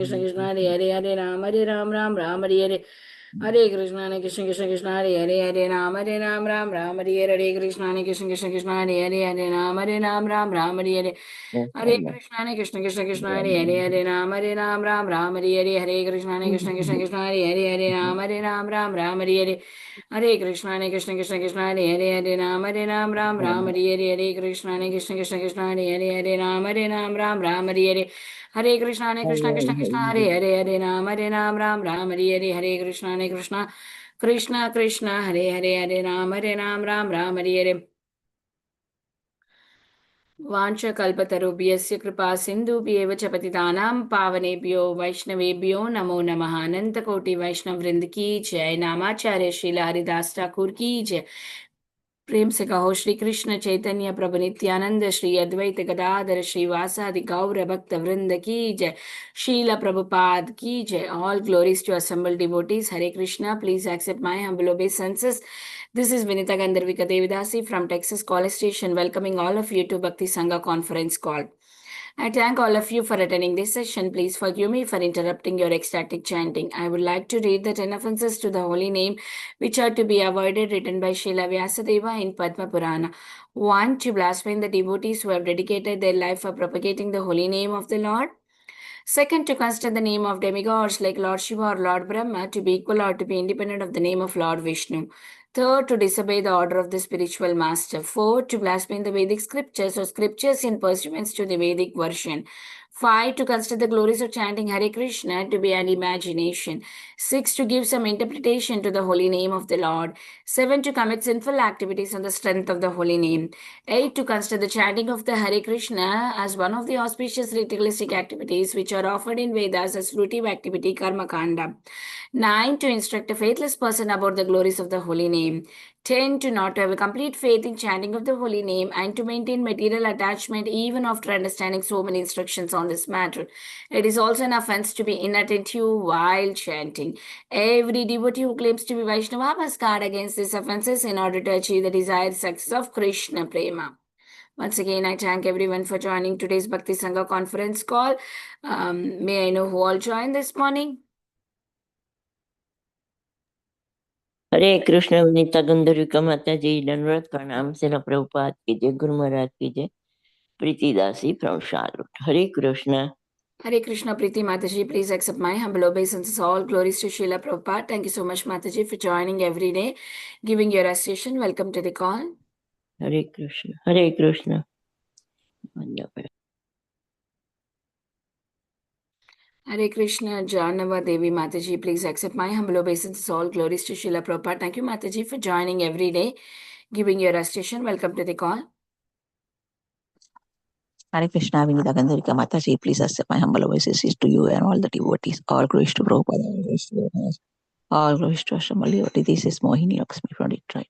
Krishna Krishna Hare Hare Hare Ram Ram Ram Hare Hare Hare Krishna Hare Krishna Krishna Krishna Hare Hare Ram Ram Ram Hare Hare Hare Krishna Hare Krishna Krishna Krishna Hare Hare Ram Ram Ram Hare Hare Hare Krishna Hare Krishna Krishna Krishna Hare Hare Ram Ram Ram Hare Hare Hare Krishna Hare Krishna Krishna Krishna Hare Hare Ram Ram Ram Hare Hare Hare Krishna Hare Krishna Krishna Krishna Hare Hare Ram Ram Ram Hare Hare Hare Krishna Hare Krishna Krishna Krishna Hare Hare Ram Ram Ram Hare Hare Hare Krishna Krishna Krishna Hare Ram Ram Hare Hare Hare Krishna Krishna Krishna Hare Ram Ram Hare Hare वाञ्छकल्पतरुभ्यस्य कृपा सिन्धुभ्येव च पतितानां पावनेभ्यो वैष्णवेभ्यो नमो नमः अनंत कोटि वैष्णव वृंद की जय नामाचार्य श्रीला हरिदास ठाकुर की जय प्रेम से कहो श्री कृष्ण चैतन्य प्रभु नित्यानंद श्री अद्वैत गदाधर श्रीवासादि गौर भक्त वृंद की जय शीला प्रभुपाद की जय all glories to assembled devotees Hare Krishna please accept my humble obeisances. This is Vinita Gandharvika Devidasi from Texas College Station welcoming all of you to Bhakti Sangha conference call. I thank all of you for attending this session. Please forgive me for interrupting your ecstatic chanting. I would like to read the 10 offenses to the holy name which are to be avoided, written by Srila Vyasadeva in Padma Purana. 1. To blaspheme the devotees who have dedicated their life for propagating the holy name of the Lord. Second, to consider the name of demigods like Lord Shiva or Lord Brahma to be equal or to be independent of the name of Lord Vishnu. Third, to disobey the order of the spiritual master. Fourth, to blaspheme the Vedic scriptures or scriptures in pursuance to the Vedic version. 5. To consider the glories of chanting Hare Krishna to be an imagination. 6. To give some interpretation to the holy name of the Lord. 7. To commit sinful activities on the strength of the holy name. 8. To consider the chanting of the Hare Krishna as one of the auspicious ritualistic activities which are offered in Vedas as fruitive activity, Karma Kanda. 9. To instruct a faithless person about the glories of the holy name. 10. To not have a complete faith in chanting of the holy name and to maintain material attachment even after understanding so many instructions on this matter. It is also an offense to be inattentive while chanting. Every devotee who claims to be Vaishnava must guard against these offenses in order to achieve the desired success of Krishna Prema. Once again, I thank everyone for joining today's Bhakti Sangha conference call. May I know who all joined this morning? हरे कृष्ण विनीता गंधर्विका माता जी दंडवत प्रणाम से प्रभुपाद की जय गुरु महाराज की जय प्रीति दासी from Charlotte Hare Krishna Hare Krishna Priti Mataji, please accept my humble obeisances. All glories to Srila Prabhupada. Thank you so much, Mataji, for joining every day, giving your association. Welcome to the call. Hare Krishna Hare Krishna Janava Devi Mataji, please accept my humble obeisances. All glories to Srila Prabhupada. Thank you, Mataji, for joining every day, giving your association. Welcome to the call. Hare Krishna, Vinita Gandharika Mataji, please accept my humble obeisances to you and all the devotees. All glories to Prabhupada, all glories to Yoganas, all glories to Ashramal devotee. This is Mohini Lakshmi from Detroit.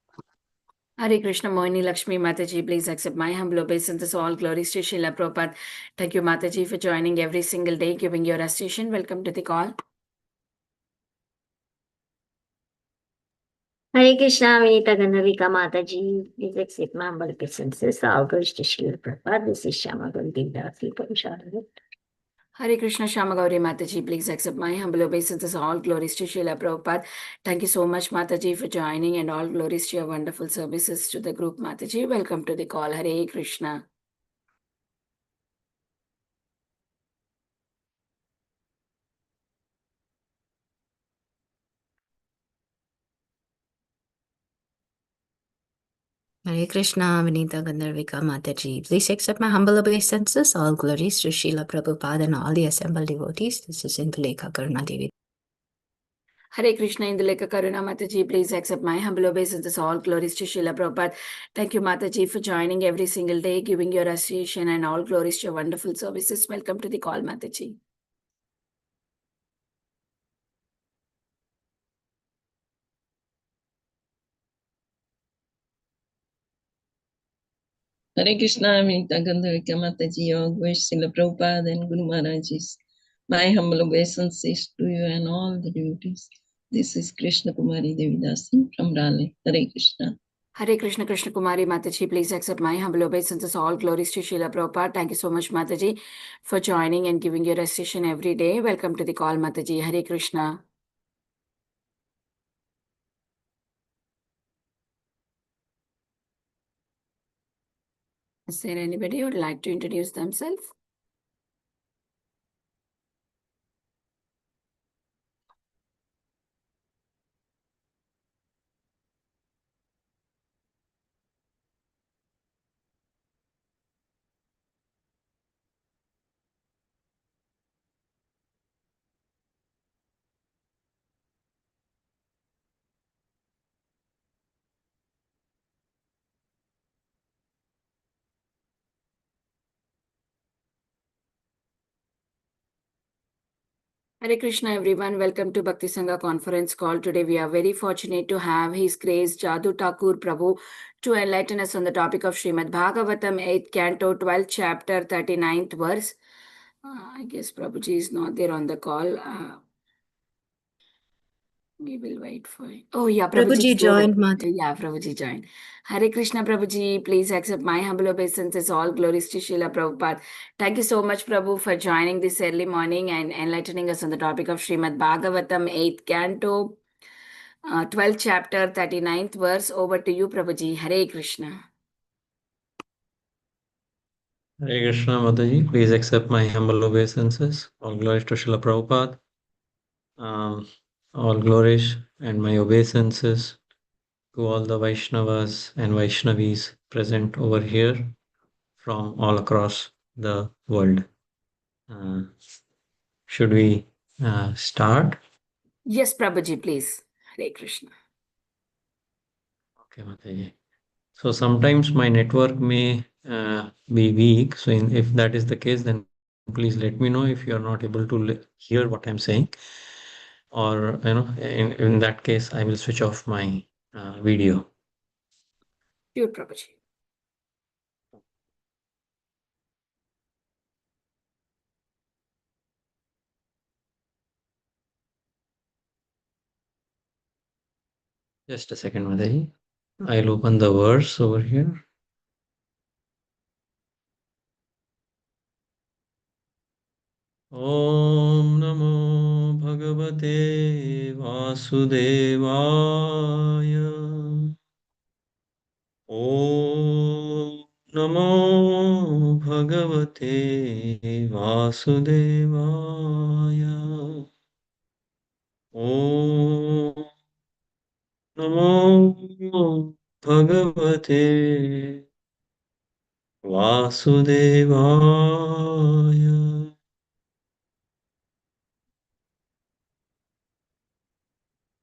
Hare Krishna Mohini Lakshmi Mataji, please accept my humble obeisances. All glories to Srila Prabhupada. Thank you, Mataji, for joining every single day, giving your association. Welcome to the call. Hare Krishna, Vinita Gandharika Mataji, please accept my humble obeisances. All glories to Srila Prabhupada. This is Shama Devidasi from Charlotte. Hare Krishna Shama Gauri Mataji, please accept my humble obeisances. All glories to Srila Prabhupada. Thank you so much, Mataji, for joining, and all glories to your wonderful services to the group, Mataji. Welcome to the call. Hare Krishna. Hare Krishna, Vinita Gandharvika Mataji. Please accept my humble obeisances. All glories to Srila Prabhupada and all the assembled devotees. This is Indulekha Karuna Devi. Hare Krishna Indulekha Karuna Mataji, please accept my humble obeisances. All glories to Srila Prabhupada. Thank you, Mataji, for joining every single day, giving your association, and all glories to your wonderful services. Welcome to the call, Mataji. Hare Krishna, Vinita Gandharvika Mataji, all glories to Srila Prabhupada and Guru Maharajis. My humble obeisances to you and all the devotees. This is Krishna Kumari Devidasi from Raleigh. Hare Krishna. Hare Krishna Krishna Kumari Mataji, please accept my humble obeisances. All glories to Srila Prabhupada. Thank you so much, Mataji, for joining and giving your recitation every day. Welcome to the call, Mataji. Hare Krishna. Is there anybody who would like to introduce themselves? Hare Krishna, everyone. Welcome to Bhakti Sangha conference call. Today, we are very fortunate to have His Grace Jaduthakur Prabhu to enlighten us on the topic of Srimad Bhagavatam, 8th Canto, 12th chapter, 39th verse. I guess Prabhuji is not there on the call. We will wait for it. Oh, yeah, Prabhuji Prabhuji is there. joined, Mata. Yeah, Prabhuji joined. Hare Krishna, Prabhuji. Please accept my humble obeisances. All glories to Srila Prabhupada. Thank you so much, Prabhu, for joining this early morning and enlightening us on the topic of Srimad Bhagavatam, 8th Canto, 12th chapter, 39th verse. Over to you, Prabhuji. Hare Krishna. Hare Krishna Mataji, please accept my humble obeisances. All glories to Srila Prabhupada. All glories and my obeisances to all the Vaishnavas and Vaishnavis present over here from all across the world. Should we start? Yes, Prabhuji, please. Hare Krishna. Okay, Mataji. So sometimes my network may be weak. So if that is the case, then please let me know if you are not able to hear what I'm saying. Or, in that case, I will switch off my video. Sure, Prabhuji. Just a second, Mataji. I'll open the verse over here. Om Namo Bhagavate Vasudevaya. Om Namo Bhagavate Vasudevaya. Om Namo Bhagavate Vasudevaya.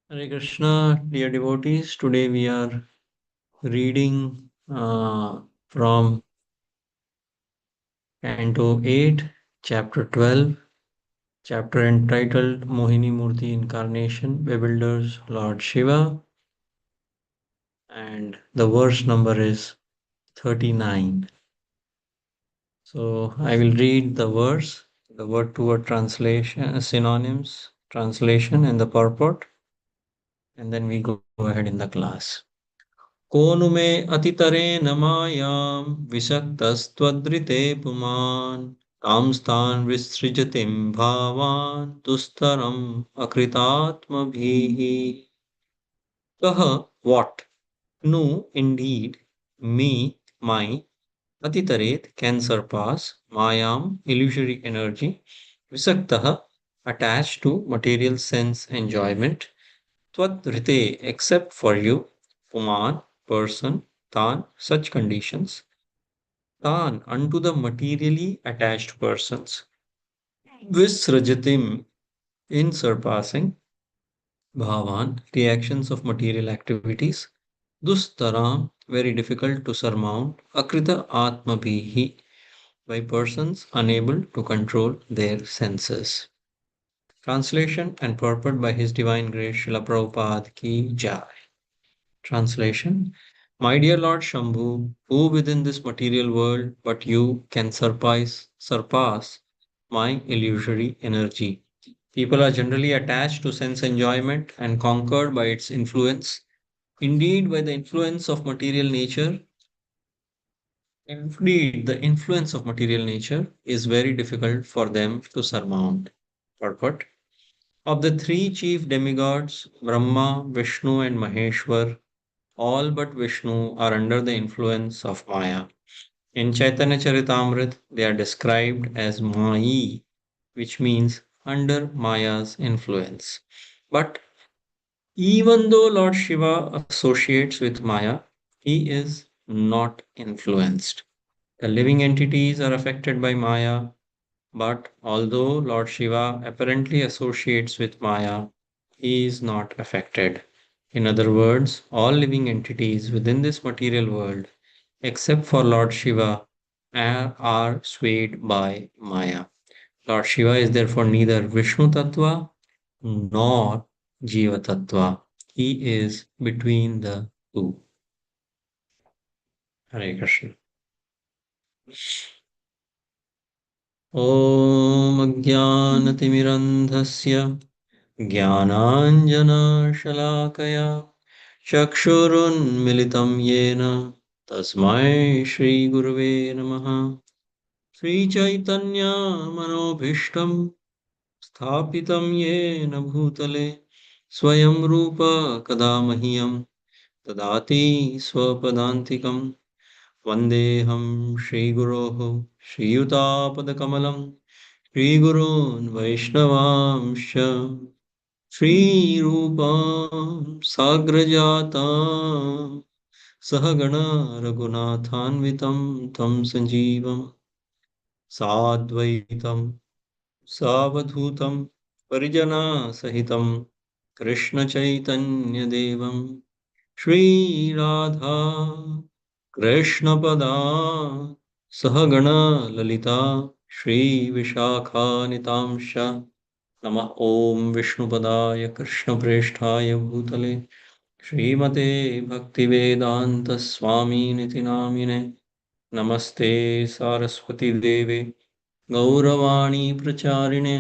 Hare Krishna, dear devotees. Today we are reading from Canto 8, Chapter 12, chapter entitled Mohini Murti Incarnation, Bewilders Lord Shiva, and the verse number is 39. So I will read the verse, the word to word translation, synonyms, translation, and the purport, and then we go ahead in the class. कोनु मे अतितरेण मायां विषक्तस्त्वद्रिते पुमान् कांस्तान् विसृजतिं भावान् दुस्तरम् अकृतात्मभिः कः what no indeed me my atitaret can surpass mayam illusory energy visaktah attached to material sense enjoyment twadrite except for you puman person, tan, such conditions, tan, unto the materially attached persons, visrajatim, in surpassing, bhavan, reactions of material activities, dustaram, very difficult to surmount, akrita atmabhihi, by persons unable to control their senses. Translation and purport by His Divine Grace Srila Prabhupada Ki Jai. Translation. My dear Lord Shambhu, who within this material world but you can surpass my illusory energy. People are generally attached to sense enjoyment and conquered by its influence. Indeed, by the influence of material nature, Indeed, the influence of material nature is very difficult for them to surmount. Purport. Of the three chief demigods, Brahma, Vishnu, and Maheshwar, all but Vishnu are under the influence of Maya. In Chaitanya Charitamrita, they are described as Mayi, which means under Maya's influence. But even though Lord Shiva associates with Maya, he is not influenced. The living entities are affected by Maya, but although Lord Shiva apparently associates with Maya, he is not affected. In other words, all living entities within this material world, except for Lord Shiva, are swayed by Maya. Lord Shiva is therefore neither Vishnu Tattva nor Jiva Tattva. He is between the two. Hare Krishna. ॐ अज्ञानतिमिरन्धस्य ज्ञानाञ्जनशलाकया चक्षुरुन्मिलितं येन तस्मै श्रीगुरुवे नमः श्रीचैतन्यमनोभीष्टं स्थापितं येन भूतले स्वयं रूप कदा मह्यं ददाति स्वपदान्तिकं वन्देऽहं श्रीगुरोः श्रीयुतापदकमलं श्रीगुरून् वैष्णवांश्च श्रीरूपां साग्रजातां सहगण रघुनाथान्वितं तं सञ्जीवं साद्वैतं सावधूतं परिजनसहितं कृष्णचैतन्यदेवं श्रीराधा कृष्णपदा सहगण ललिता श्रीविशाखानितांश्च नमः ॐ विष्णुपदाय कृष्णप्रेष्ठाय भूतले श्रीमते भक्तिवेदान्तस्वामिनिति नामिने नमस्ते सारस्वतीदेवे गौरवाणी प्रचारिणे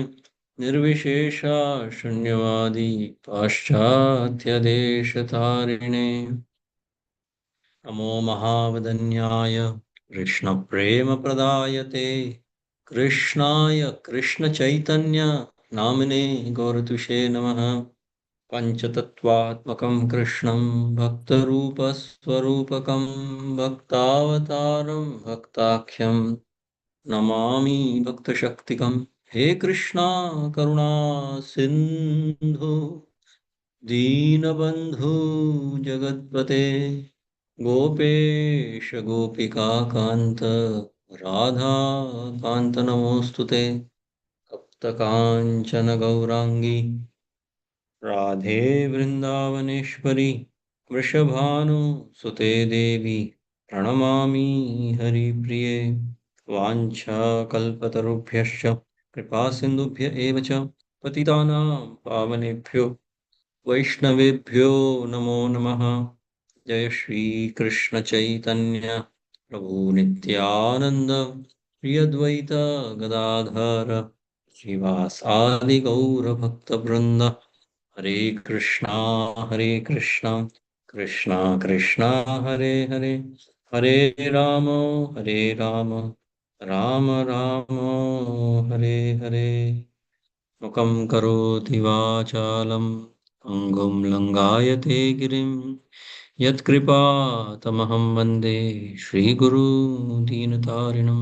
निर्विशेषा शून्यवादी पाश्चात्यदेशतारिणे नमो महावदन्याय कृष्णप्रेमप्रदायते कृष्णाय कृष्णचैतन्य नामिने गौरतुषे नमः पञ्चतत्त्वात्मकं कृष्णं भक्तरूपस्वरूपकं भक्तावतारं भक्ताख्यं नमामि भक्तशक्तिकं हे कृष्णा करुणा सिन्धु दीनबन्धु जगत्पते गोपेश गोपिकान्त राधाकान्त नमोऽस्तु ते तप्तकाञ्चन गौराङ्गी राधे वृन्दावनेश्वरी वृषभानुसुते देवी प्रणमामि हरिप्रिये वाञ्छाकल्पतरुभ्यश्च कृपासिन्धुभ्य एव च पतितानां पावनेभ्यो वैष्णवेभ्यो नमो नमः जय श्रीकृष्ण चैतन्य प्रभु नित्यानन्द श्री अद्वैत गदाधर श्रीवासादि गौरभक्तवृन्द हरे कृष्णा कृष्णा कृष्णा हरे हरे हरे राम राम राम हरे हरे मुखं करोति वाचालं अङ्गुं लङ्घयते गिरिं यत्कृपातमहं वन्दे श्रीगुरु दीनतारिणं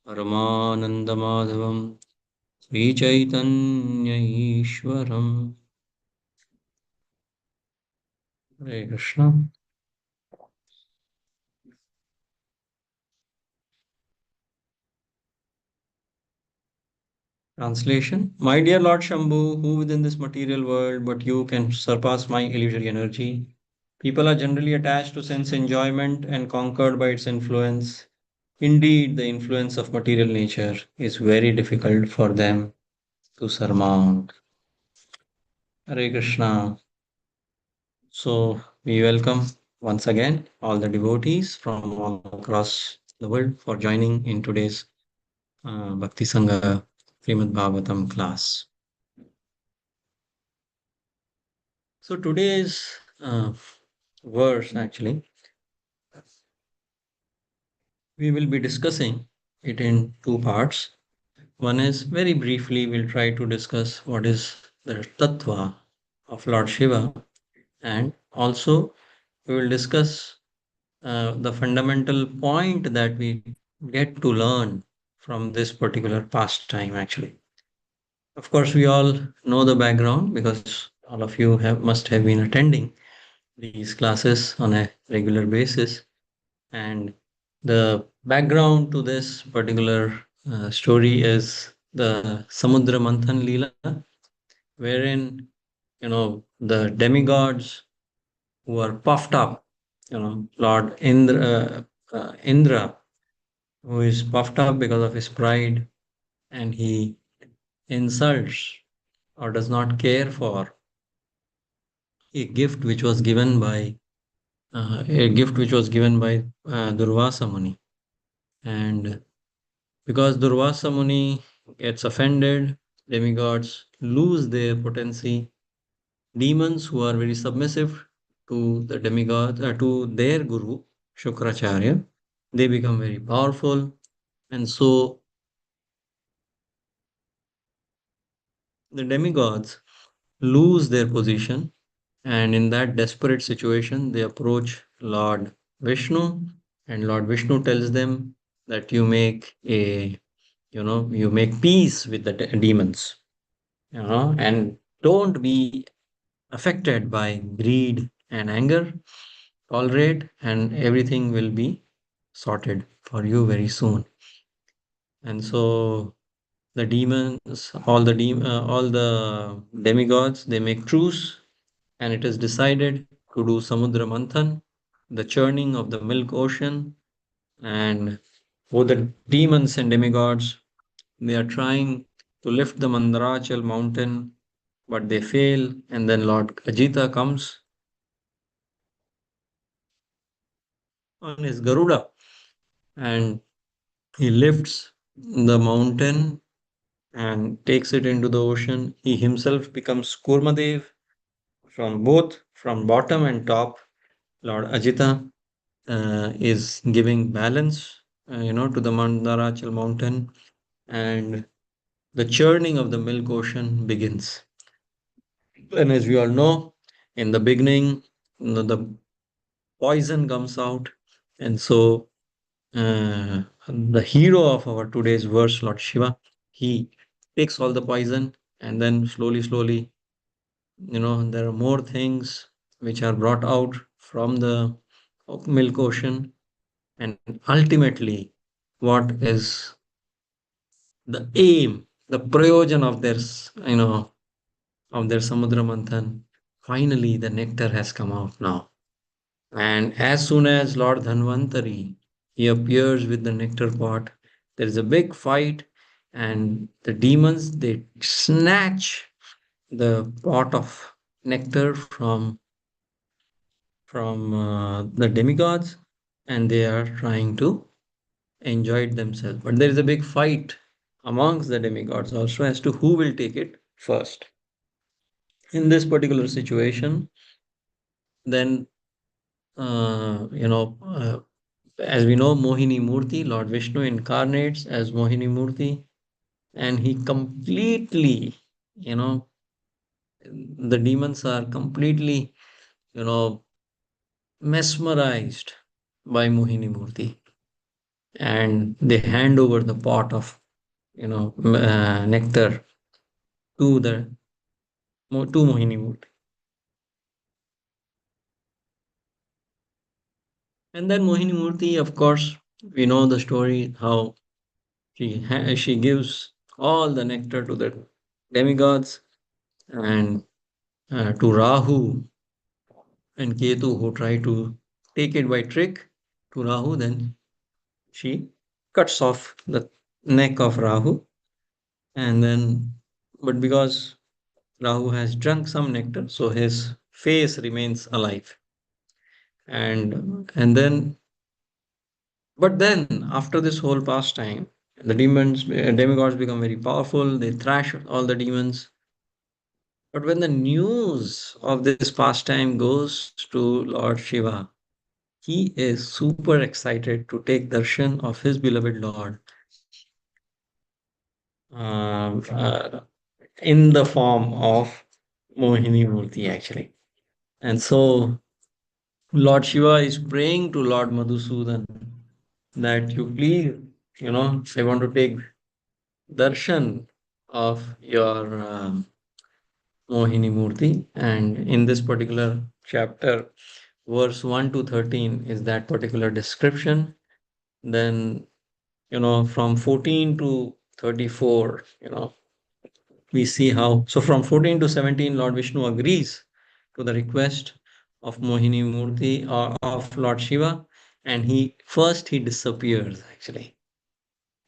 परमानन्दमाधवं श्रीचैतन्य ईश्वरम् हरे Krishna Translation. My dear Lord Shambhu, who within this material world but you can surpass my illusory energy? People are generally attached to sense enjoyment and conquered by its influence. Indeed, the influence of material nature is very difficult for them to surmount. Hare Krishna. So, we welcome once again all the devotees from all across the world for joining in today's Bhakti Sangha Srimad Bhagavatam class. So today's verse actually. We will be discussing it in two parts. One is very briefly, we'll try to discuss what is the tattva of Lord Shiva, and also we will discuss the fundamental point that we get to learn from this particular pastime actually. Of course, we all know the background because all of you must have been attending these classes on a regular basis. And the background to this particular story is the Samudra Manthan Leela, wherein the demigods who are puffed up, Lord Indra, who is puffed up because of his pride, and he insults or does not care for a gift which was given by Durvasa Muni. And because Durvasa Muni gets offended, demigods lose their potency. Demons who are very submissive to the demigod, to their guru, Shukracharya, they become very powerful. And so the demigods lose their position. And in that desperate situation, they approach Lord Vishnu, and Lord Vishnu tells them that you make peace with the demons, and don't be affected by greed and anger. Tolerate, and everything will be sorted for you very soon. And so the demons, all the demigods, they make truce, and it is decided to do Samudra Manthan, the churning of the milk ocean. And both the demons and demigods, they are trying to lift the Mandarachal mountain, but they fail. And then Lord Ajita comes on his Garuda, and he lifts the mountain and takes it into the ocean. He himself becomes Kurmadev from bottom and top. Lord Ajita is giving balance, to the Mandarachal mountain, and the churning of the milk ocean begins. And as we all know, in the beginning, the poison comes out, and so the hero of our today's verse, Lord Shiva, he takes all the poison, and then slowly, there are more things which are brought out from the milk ocean, and ultimately, what is the aim, the prayojan of their Samudra Manthan? Finally, the nectar has come out now. And as soon as Lord Dhanvantari, he appears with the nectar pot, there is a big fight, and the demons, they snatch the pot of nectar from the demigods, and they are trying to enjoy it themselves. But there is a big fight amongst the demigods also as to who will take it first. In this particular situation, then as we know, Mohini Murti, Lord Vishnu incarnates as Mohini Murti, and he completely, the demons are completely, mesmerized by Mohini Murti, and they hand over the pot of, nectar to Mohini Murti. And then Mohini Murti, of course, we know the story how she gives all the nectar to the demigods, and to Rahu and Ketu, who try to take it by trick to Rahu. Then she cuts off the neck of Rahu, and then, but because Rahu has drunk some nectar, so his face remains alive. And then, but then after this whole pastime, the demigods become very powerful. They thrash all the demons, But when the news of this pastime goes to Lord Shiva, he is super excited to take darshan of his beloved Lord um, uh, in the form of Mohini Murti, actually. And so Lord Shiva is praying to Lord Madhusudan that you please, I want to take darshan of your Mohini Murti. And in this particular chapter, verse 1 to 13 is that particular description. Then, from 14 to 34, we see how. So from 14 to 17, Lord Vishnu agrees to the request of Mohini Murti or of Lord Shiva, and he disappears actually.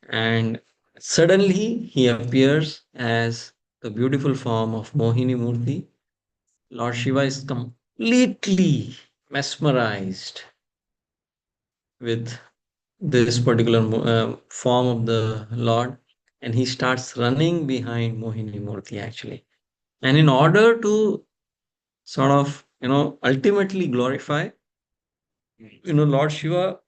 And suddenly he appears as the beautiful form of Mohini Murti. Lord Shiva is completely mesmerized with this particular form of the Lord, and he starts running behind Mohini Murti actually. And in order to sort of, ultimately glorify, Lord Shiva,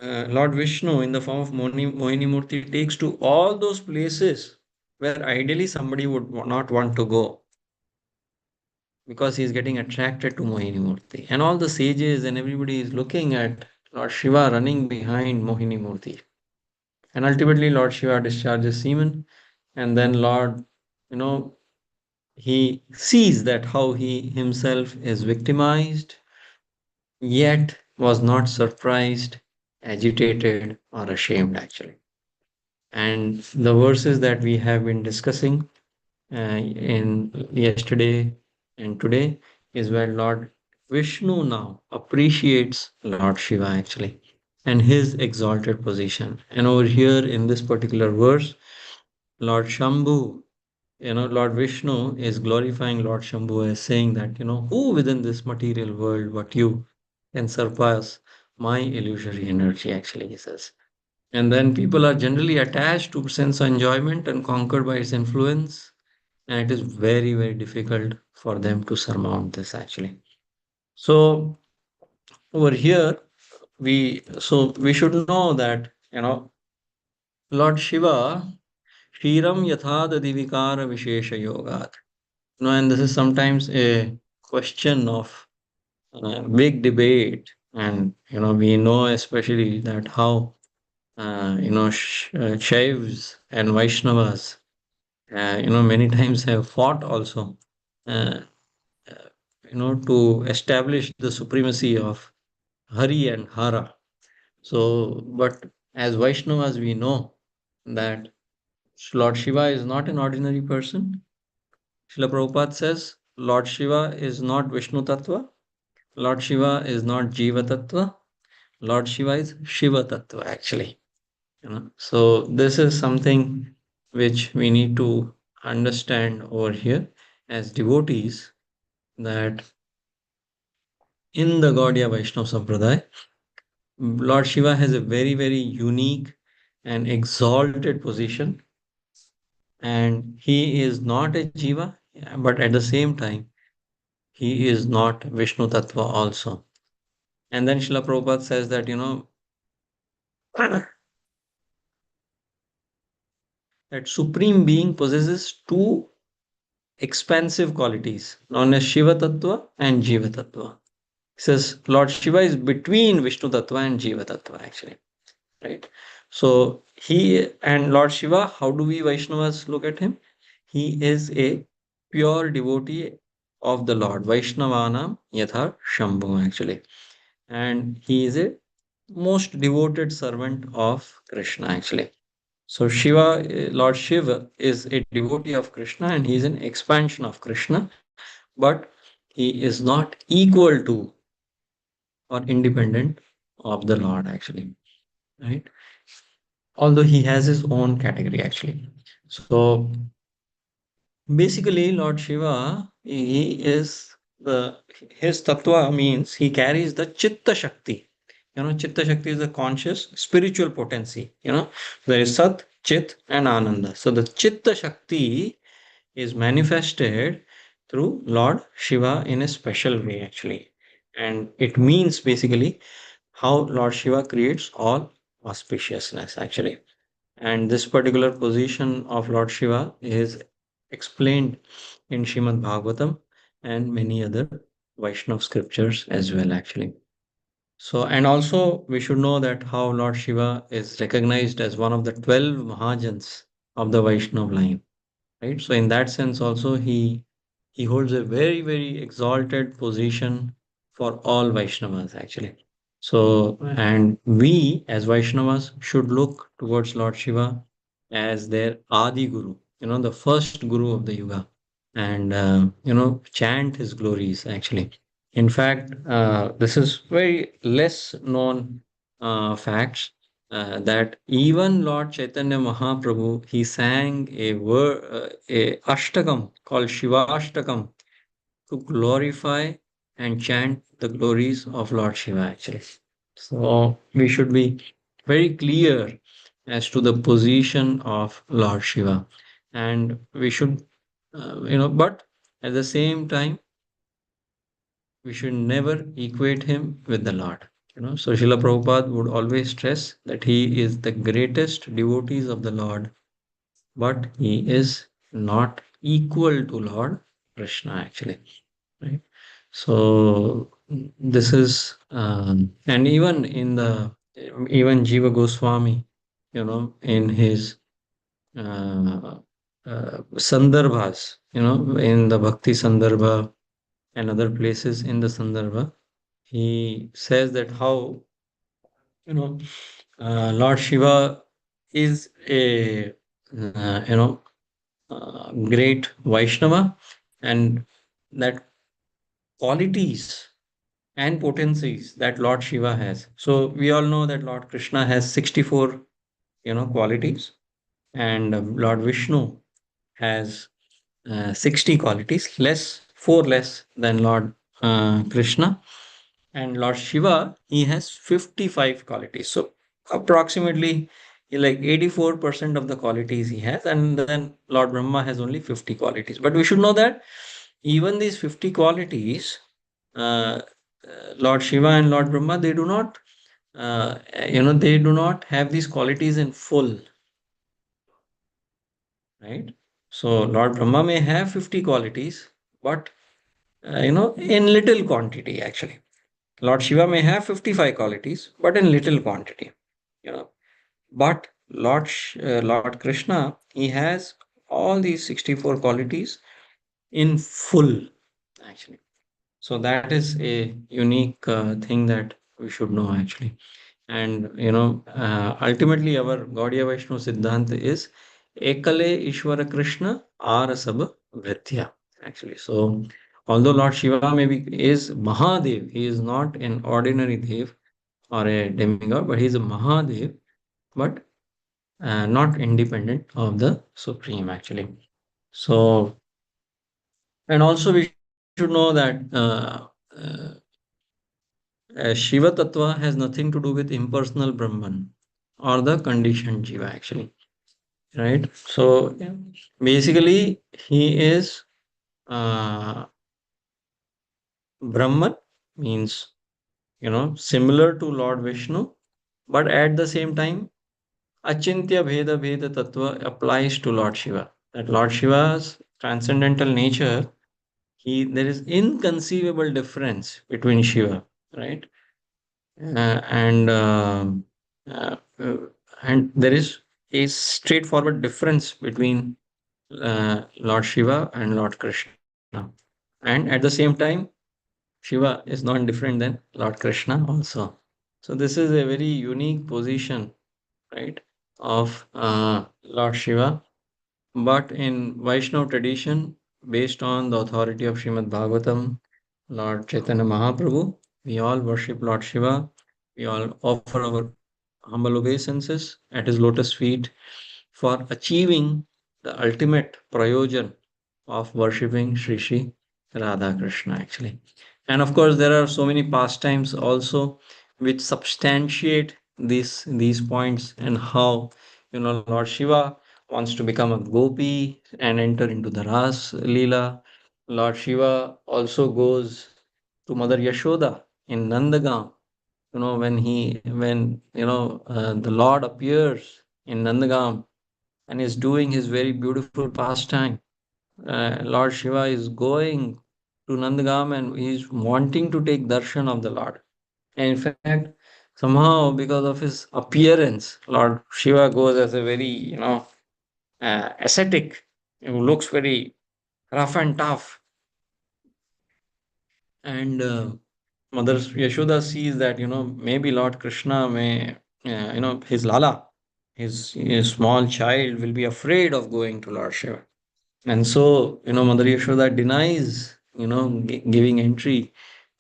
Lord Vishnu in the form of Mohini Murti takes to all those places where ideally somebody would not want to go, because he's getting attracted to Mohini Murti. And all the sages and everybody is looking at Lord Shiva running behind Mohini Murti. And ultimately, Lord Shiva discharges semen, and then Lord, he sees that how he himself is victimized, yet was not surprised, agitated, or ashamed, actually. And the verses that we have been discussing in yesterday and today is where Lord Vishnu now appreciates Lord Shiva actually and his exalted position. And over here in this particular verse, Lord Shambhu, Lord Vishnu is glorifying Lord Shambhu as saying that, who within this material world but you can surpass my illusory energy, actually, he says. And then people are generally attached to sense enjoyment and conquered by its influence. And it is very, very difficult for them to surmount this, actually. So over here, we should know that, Lord Shiva, Shiram Yathadadi Vikara Vishesha Yogat. And this is sometimes a question of big debate. And, we know especially that how, Shaivas and Vaishnavas, many times have fought also, uh, to establish the supremacy of Hari and Hara. So, but as Vaishnavas, we know that Lord Shiva is not an ordinary person. Srila Prabhupada says Lord Shiva is not Vishnu Tattva, Lord Shiva is not Jiva Tattva, Lord Shiva is Shiva Tattva actually. So this is something which we need to understand over here as devotees, that in the Gaudiya Vaishnava Sampradaya, Lord Shiva has a very, very unique and exalted position, and he is not a Jiva, but at the same time, he is not Vishnu Tattva also. And then Srila Prabhupada says that, that Supreme Being possesses two expansive qualities known as Shiva Tattva and Jiva Tattva. He says Lord Shiva is between Vishnu Tattva and Jiva Tattva actually, right? So he and Lord Shiva, how do we Vaishnavas look at him? He is a pure devotee of the Lord, Vaishnavanam Yatha Shambhu actually. And he is a most devoted servant of Krishna actually. So Shiva, Lord Shiva is a devotee of Krishna and he is an expansion of Krishna, but he is not equal to or independent of the Lord actually, right? Although he has his own category actually. So basically, Lord Shiva, he is his tattva means he carries the chitta shakti. Chitta shakti is the conscious spiritual potency. There is Sat, Chit, and Ananda. So the chitta shakti is manifested through Lord Shiva in a special way, actually. And it means basically how Lord Shiva creates all auspiciousness, actually. And this particular position of Lord Shiva is explained in Srimad Bhagavatam and many other Vaishnav scriptures as well, actually. So, and also we should know that how Lord Shiva is recognized as one of the 12 Mahajans of the Vaishnav line, right? So, in that sense, also he holds a very, very exalted position for all Vaishnavas, actually. So, and we as Vaishnavas should look towards Lord Shiva as their Adi Guru, the first Guru of the Yuga, and, chant his glories, actually. In fact, this is very less known facts that even Lord Chaitanya Mahaprabhu, he sang a ashtakam called Shivashtakam to glorify and chant the glories of Lord Shiva, actually. So we should be very clear as to the position of Lord Shiva, and we should, but at the same time, we should never equate him with the Lord. So Srila Prabhupada would always stress that he is the greatest devotees of the Lord, but he is not equal to Lord Krishna, actually. Right? So this is, and even Jiva Goswami, in his uh, Sandarbhas, in the Bhakti Sandarbha and other places in the Sandarbha, he says that how, Lord Shiva is a, great Vaishnava, and that qualities and potencies that Lord Shiva has. So we all know that Lord Krishna has 64, qualities, and Lord Vishnu has 60 qualities, four less than Lord Krishna. And Lord Shiva, he has 55 qualities. So approximately like 84% of the qualities he has, and then Lord Brahma has only 50 qualities. But we should know that even these 50 qualities, uh, Lord Shiva and Lord Brahma, they do not, have these qualities in full, right? So Lord Brahma may have 50 qualities, but in little quantity, actually. Lord Shiva may have 55 qualities, but in little quantity, you know. But Lord Krishna, he has all these 64 qualities in full, actually. So that is a unique thing that we should know, actually. And ultimately, our Gaudiya Vaishnava Siddhanta is Ekale Ishvara Krishna Arasab Vritya, actually. So although Lord Shiva maybe is Mahadev, he is not an ordinary Dev or a demigod, but he is a Mahadev, but not independent of the Supreme, actually. So, and also we should know that Shiva Tattva has nothing to do with impersonal Brahman or the conditioned Jiva, actually. Right? So, basically, he is Brahman, means, similar to Lord Vishnu, but at the same time, Achintya Bheda Tattva applies to Lord Shiva. That Lord Shiva's transcendental nature, there is inconceivable difference between Shiva, right? And uh, uh, and there is a straightforward difference between Lord Shiva and Lord Krishna. And at the same time, Shiva is not different than Lord Krishna also. So this is a very unique position, right, of Lord Shiva. But in Vaishnava tradition, based on the authority of Srimad Bhagavatam, Lord Chaitanya Mahaprabhu, we all worship Lord Shiva. We all offer our humble obeisances at his lotus feet for achieving the ultimate prayojan of worshipping Sri Sri Radha Krishna, actually. And of course, there are so many pastimes also which substantiate these points, and how Lord Shiva wants to become a gopi and enter into the Ras Leela. Lord Shiva also goes to Mother Yashoda in Nandagam. When the Lord appears in Nandagam and is doing his very beautiful pastime, Lord Shiva is going to Nandagam and he's wanting to take darshan of the Lord. And in fact, somehow because of his appearance, Lord Shiva goes as a very, ascetic, who looks very rough and tough. And Mother Yashoda sees that, maybe Lord Krishna may, his Lala, his small child will be afraid of going to Lord Shiva. And so, Mother Yashoda denies, giving entry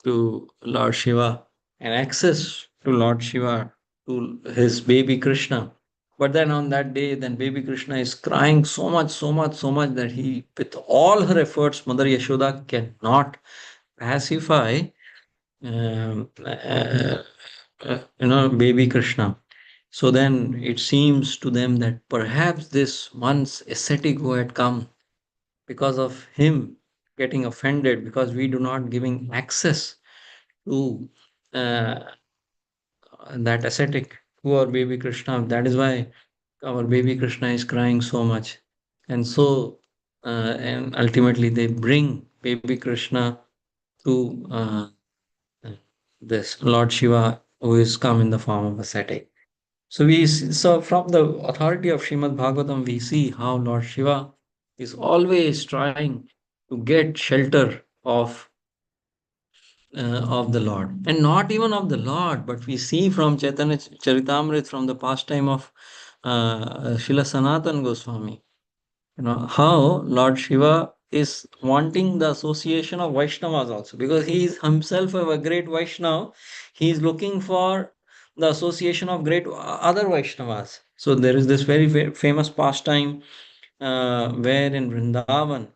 to Lord Shiva and access to Lord Shiva, to his baby Krishna. But then on that day, then baby Krishna is crying so much, so much, so much that he, with all her efforts, Mother Yashoda cannot pacify, baby Krishna. So then it seems to them that perhaps this once ascetic who had come, because of him getting offended, because we do not giving access to uh, that ascetic to our baby Krishna, that is why our baby Krishna is crying so much. And so, and ultimately they bring baby Krishna to this Lord Shiva, who is come in the form of ascetic. So from the authority of Srimad Bhagavatam, we see how Lord Shiva is always trying to get shelter of the Lord, and not even of the Lord, but we see from Chaitanya Charitamrita, from the pastime of Srila Sanatan Goswami, how Lord Shiva is wanting the association of Vaishnavas also, because he is himself a great Vaishnava. He is looking for the association of great other Vaishnavas. So there is this very famous pastime where in Vrindavan,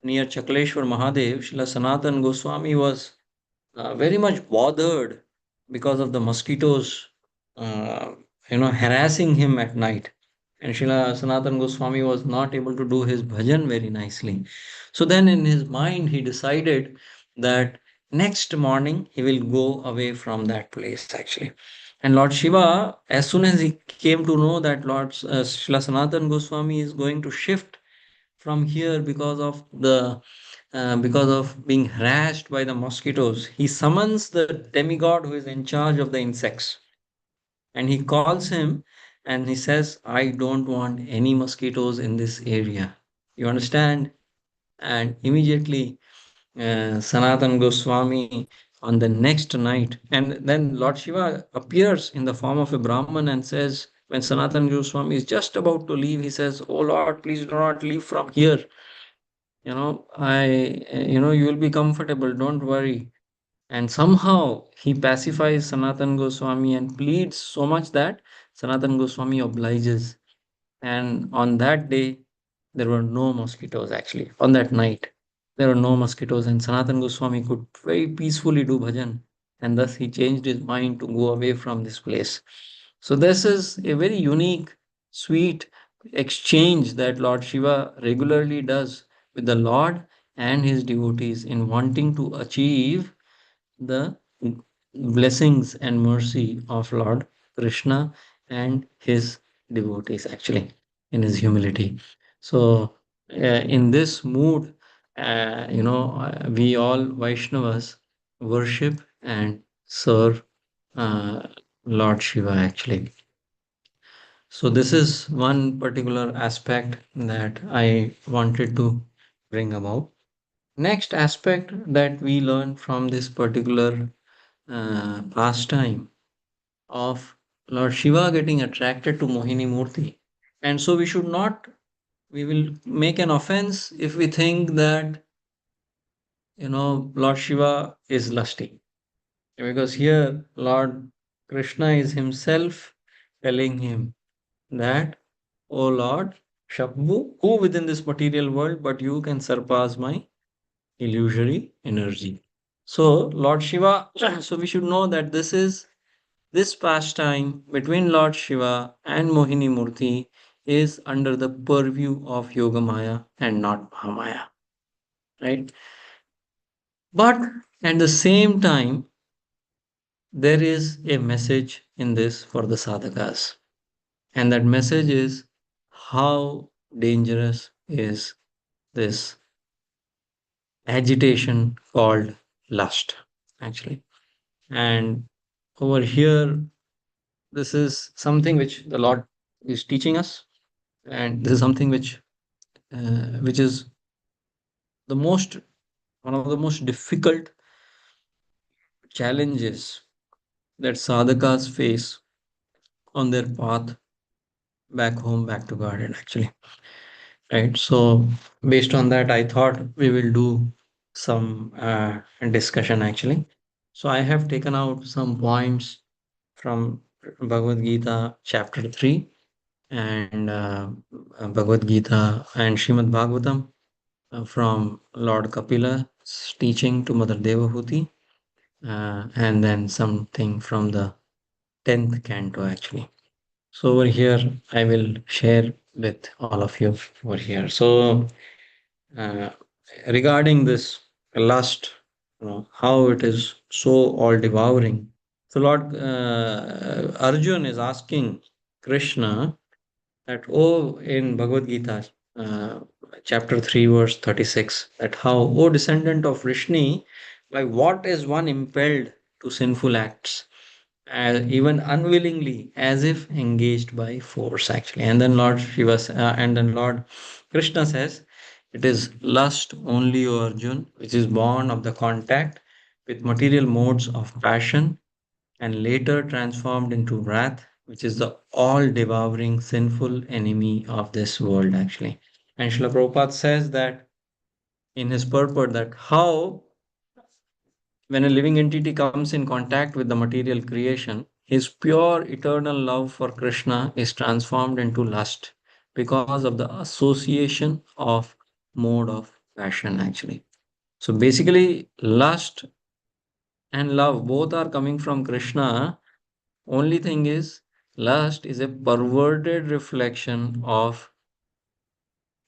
near Chakleshwar Mahadev, Srila Sanatan Goswami was very much bothered because of the mosquitoes, uh, harassing him at night. And Srila Sanatan Goswami was not able to do his bhajan very nicely. So then in his mind, he decided that next morning he will go away from that place actually. And Lord Shiva, as soon as he came to know that Srila Sanatan Goswami is going to shift from here because of being harassed by the mosquitoes, he summons the demigod who is in charge of the insects, and he calls him and he says, I don't want any mosquitoes in this area. You understand? And immediately Sanatan Goswami, on the next night, and then Lord Shiva appears in the form of a Brahman and says, when Sanatan Goswami is just about to leave, he says, oh Lord, please do not leave from here. You will be comfortable, don't worry. And somehow he pacifies Sanatan Goswami and pleads so much that Sanatan Goswami obliges. And on that day, there were no mosquitoes actually. On that night, there were no mosquitoes, and Sanatan Goswami could very peacefully do bhajan. And thus he changed his mind to go away from this place. So, this is a very unique, sweet exchange that Lord Shiva regularly does with the Lord and his devotees in wanting to achieve the blessings and mercy of Lord Krishna and his devotees, actually, in his humility. So, in this mood, we all Vaishnavas worship and serve Lord Shiva, actually. So, this is one particular aspect that I wanted to bring about. Next aspect that we learn from this particular pastime of Lord Shiva getting attracted to Mohini Murti. And so we will make an offense if we think that, Lord Shiva is lusty. Because here, Lord Krishna is himself telling him that, O Lord, Shabbu, who within this material world, but you can surpass my illusory energy. So, Lord Shiva, so we should know that this pastime between Lord Shiva and Mohini Murti is under the purview of Yogamaya and not Mahamaya. Right? But at the same time, there is a message in this for the sadhakas. And that message is how dangerous is this agitation called lust, actually. And over here, this is something which the Lord is teaching us, and this is something which is the most one of the most difficult challenges that sadhakas face on their path back home, back to garden, actually. Right. So, based on that, I thought we will do some discussion, actually. So, I have taken out some points from Bhagavad Gita, chapter 3, and Bhagavad Gita and Srimad Bhagavatam from Lord Kapila's teaching to Mother Devahuti, and then something from the 10th canto, actually. So over here, I will share with all of you over here. So uh, regarding this lust, how it is so all devouring. So Lord Arjun is asking Krishna that, oh, in Bhagavad Gita, uh, chapter 3, verse 36, that how, O descendant of Vrishni, by what is one impelled to sinful acts? Even unwillingly, as if engaged by force, actually. And then Lord Krishna says, it is lust only, O Arjun, which is born of the contact with material modes of passion and later transformed into wrath, which is the all devouring sinful enemy of this world, actually. And Srila Prabhupada says that in his purport, that how when a living entity comes in contact with the material creation, his pure eternal love for Krishna is transformed into lust because of the association of mode of passion, actually. So basically, lust and love both are coming from Krishna. Only thing is, lust is a perverted reflection of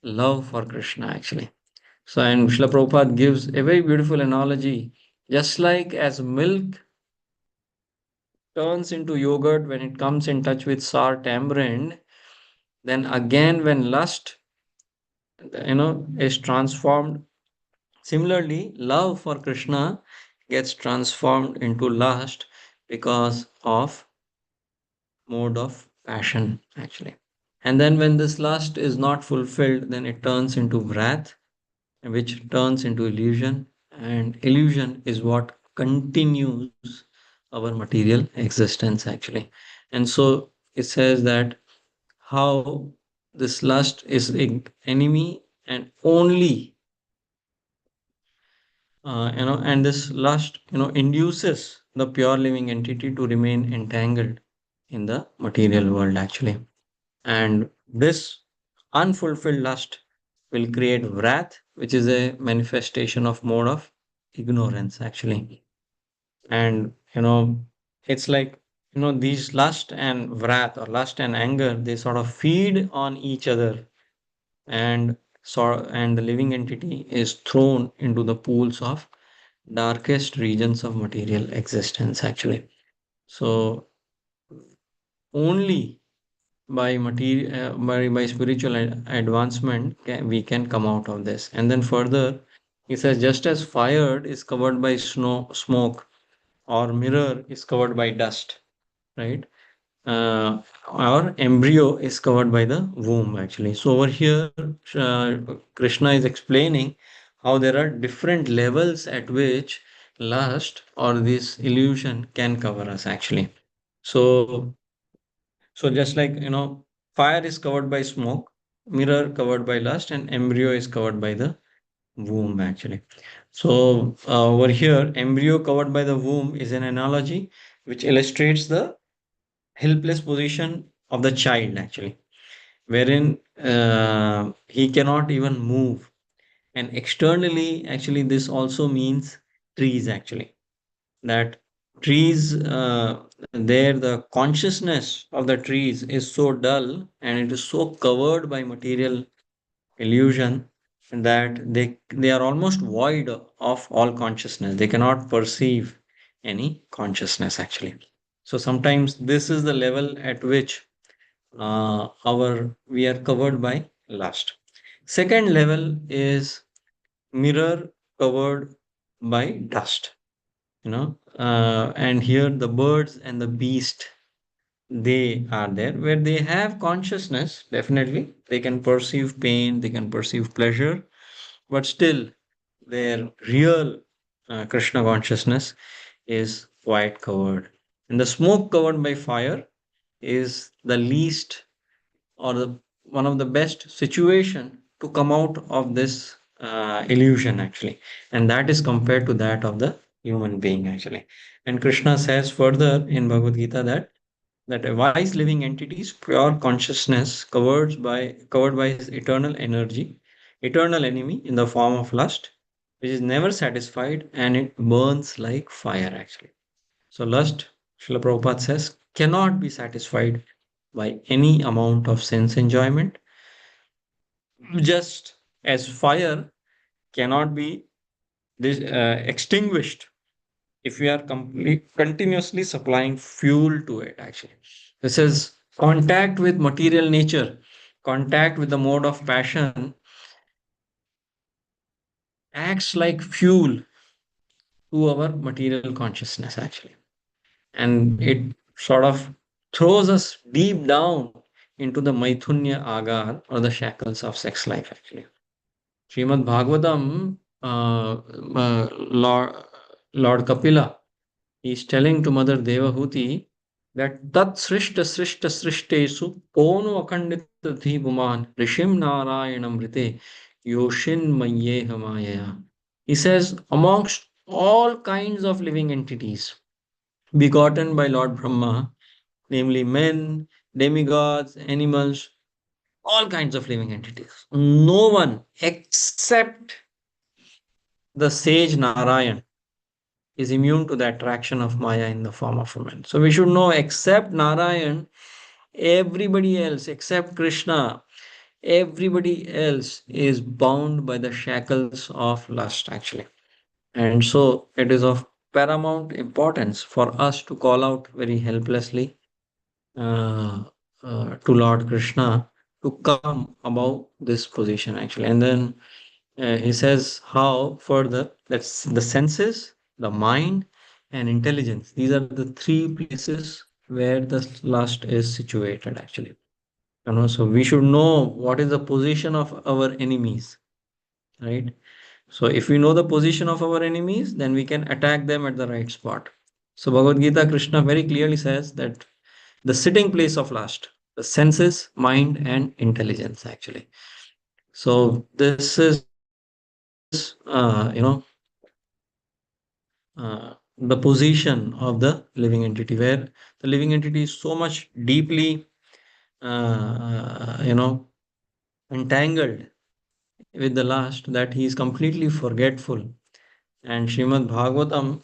love for Krishna, actually. So, and Srila Prabhupada gives a very beautiful analogy. Just like as milk turns into yogurt when it comes in touch with sour tamarind, then again when lust, is transformed. Similarly, love for Krishna gets transformed into lust because of mode of passion, actually. And then when this lust is not fulfilled, then it turns into wrath, which turns into illusion. And illusion is what continues our material existence, actually. And so it says that how this lust is an enemy and only, and this lust, induces the pure living entity to remain entangled in the material world, actually. And this unfulfilled lust will create wrath, which is a manifestation of mode of ignorance, actually. And it's like, these lust and wrath, or lust and anger, they sort of feed on each other, and and the living entity is thrown into the pools of darkest regions of material existence, actually. So only by material by spiritual advancement we can come out of this. And then further he says, just as fire is covered by smoke, or mirror is covered by dust, right? Our embryo is covered by the womb, actually. So over here, Krishna is explaining how there are different levels at which lust or this illusion can cover us, actually. So so just like, fire is covered by smoke, mirror covered by lust, and embryo is covered by the womb, actually. So over here, embryo covered by the womb is an analogy which illustrates the helpless position of the child, actually, wherein he cannot even move. And externally, actually, this also means trees, actually. That trees, there, the consciousness of the trees is so dull and it is so covered by material illusion that they are almost void of all consciousness. They cannot perceive any consciousness actually. So sometimes this is the level at which our we are covered by lust. Second level is mirror covered by dust. And here the birds and the beast, they are there where they have consciousness. Definitely they can perceive pain, they can perceive pleasure, but still their real Krishna consciousness is quite covered. And the smoke covered by fire is the least, or the one of the best situation to come out of this illusion actually, and that is compared to that of the human being actually. And Krishna says further in Bhagavad Gita that a wise living entity is pure consciousness covered by his eternal energy, eternal enemy in the form of lust, which is never satisfied and it burns like fire actually. So lust, Srila Prabhupada says, cannot be satisfied by any amount of sense enjoyment, just as fire cannot be extinguished if we are continuously supplying fuel to it actually. This is contact with material nature, contact with the mode of passion acts like fuel to our material consciousness actually, and it sort of throws us deep down into the maithunya agar, or the shackles of sex life actually. Srimad Bhagavatam, Lord Kapila, is telling to Mother Devahuti that Tat Srishta Srishta Srishtesu Kono Akhandita Dhibhuman Rishim Narayanam Rite Yoshin Maye Hamayaya. He says, amongst all kinds of living entities begotten by Lord Brahma, namely men, demigods, animals, all kinds of living entities, no one except the sage Narayan is immune to the attraction of Maya in the form of women. So we should know, except Narayan, everybody else, except Krishna, everybody else is bound by the shackles of lust, actually. And so it is of paramount importance for us to call out very helplessly uh, to Lord Krishna to come above this position, actually. And then he says how further that's the senses, the mind, and intelligence. These are the three places where the lust is situated actually. So we should know what is the position of our enemies, right? So if we know the position of our enemies, then we can attack them at the right spot. So Bhagavad Gita, Krishna very clearly says that the sitting place of lust, the senses, mind, and intelligence actually. So this is the position of the living entity, where the living entity is so much deeply entangled with the last that he is completely forgetful. And Srimad Bhagavatam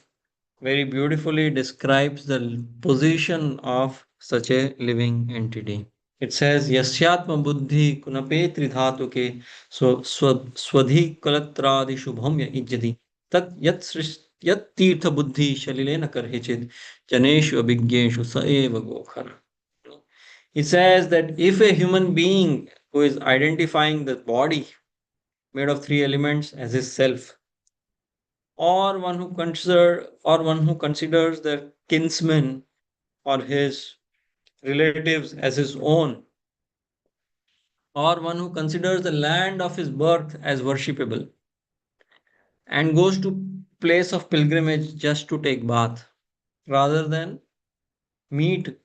very beautifully describes the position of such a living entity. It says, Yasyatma buddhi kunape tridhatuke swadhi kalatradi shubham ijjati tat yat tirtha buddhi shalilena karhichid janeshu abhigyeshu saeva gokhar. He says that if a human being who is identifying the body made of three elements as his self, or one who considers the kinsmen or his relatives as his own, or one who considers the land of his birth as worshipable and goes to place of pilgrimage just to take bath rather than meet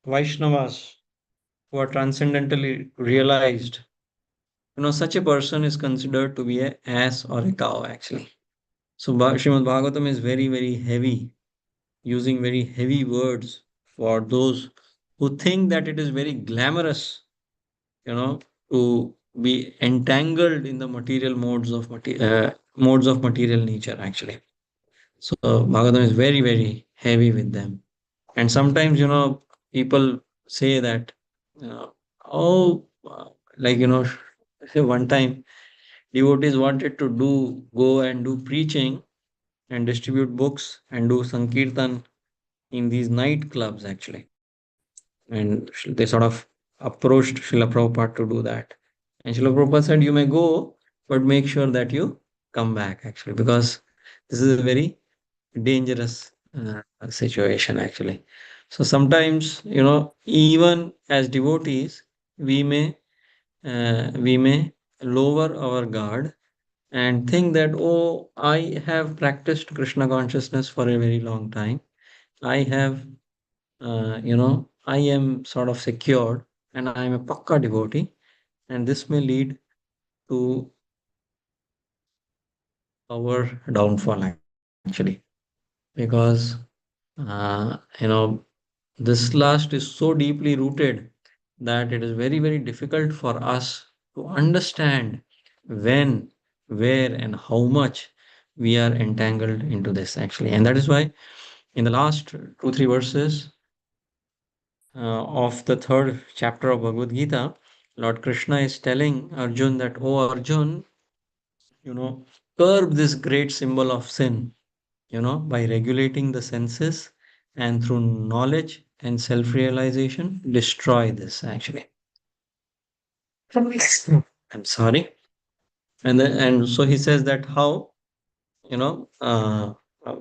Vaishnavas who are transcendently realized, such a person is considered to be a ass or a cow actually. So Srimad Bhagavatam is very, very heavy, using very heavy words for those who think that it is very glamorous, to be entangled in the material modes of material nature actually. So Bhagavatam is very, very heavy with them. And sometimes, people say that, oh, like, one time devotees wanted to go and do preaching and distribute books and do Sankirtan in these nightclubs actually. And they sort of approached Srila Prabhupada to do that. And Srila Prabhupada said, you may go, but make sure that you come back actually, because this is a very dangerous situation actually. So sometimes, even as devotees, we may lower our guard and think that, oh, I have practiced Krishna consciousness for a very long time. I am sort of secured and I am a pakka devotee, and this may lead to our downfall actually, because this lust is so deeply rooted that it is very, very difficult for us to understand when, where, and how much we are entangled into this actually. And that is why in the last 2, 3 verses of the third chapter of Bhagavad Gita, Lord Krishna is telling Arjun that, oh Arjun, curb this great symbol of sin, by regulating the senses and through knowledge and self realization, destroy this actually. I'm sorry. And so he says that you know, uh,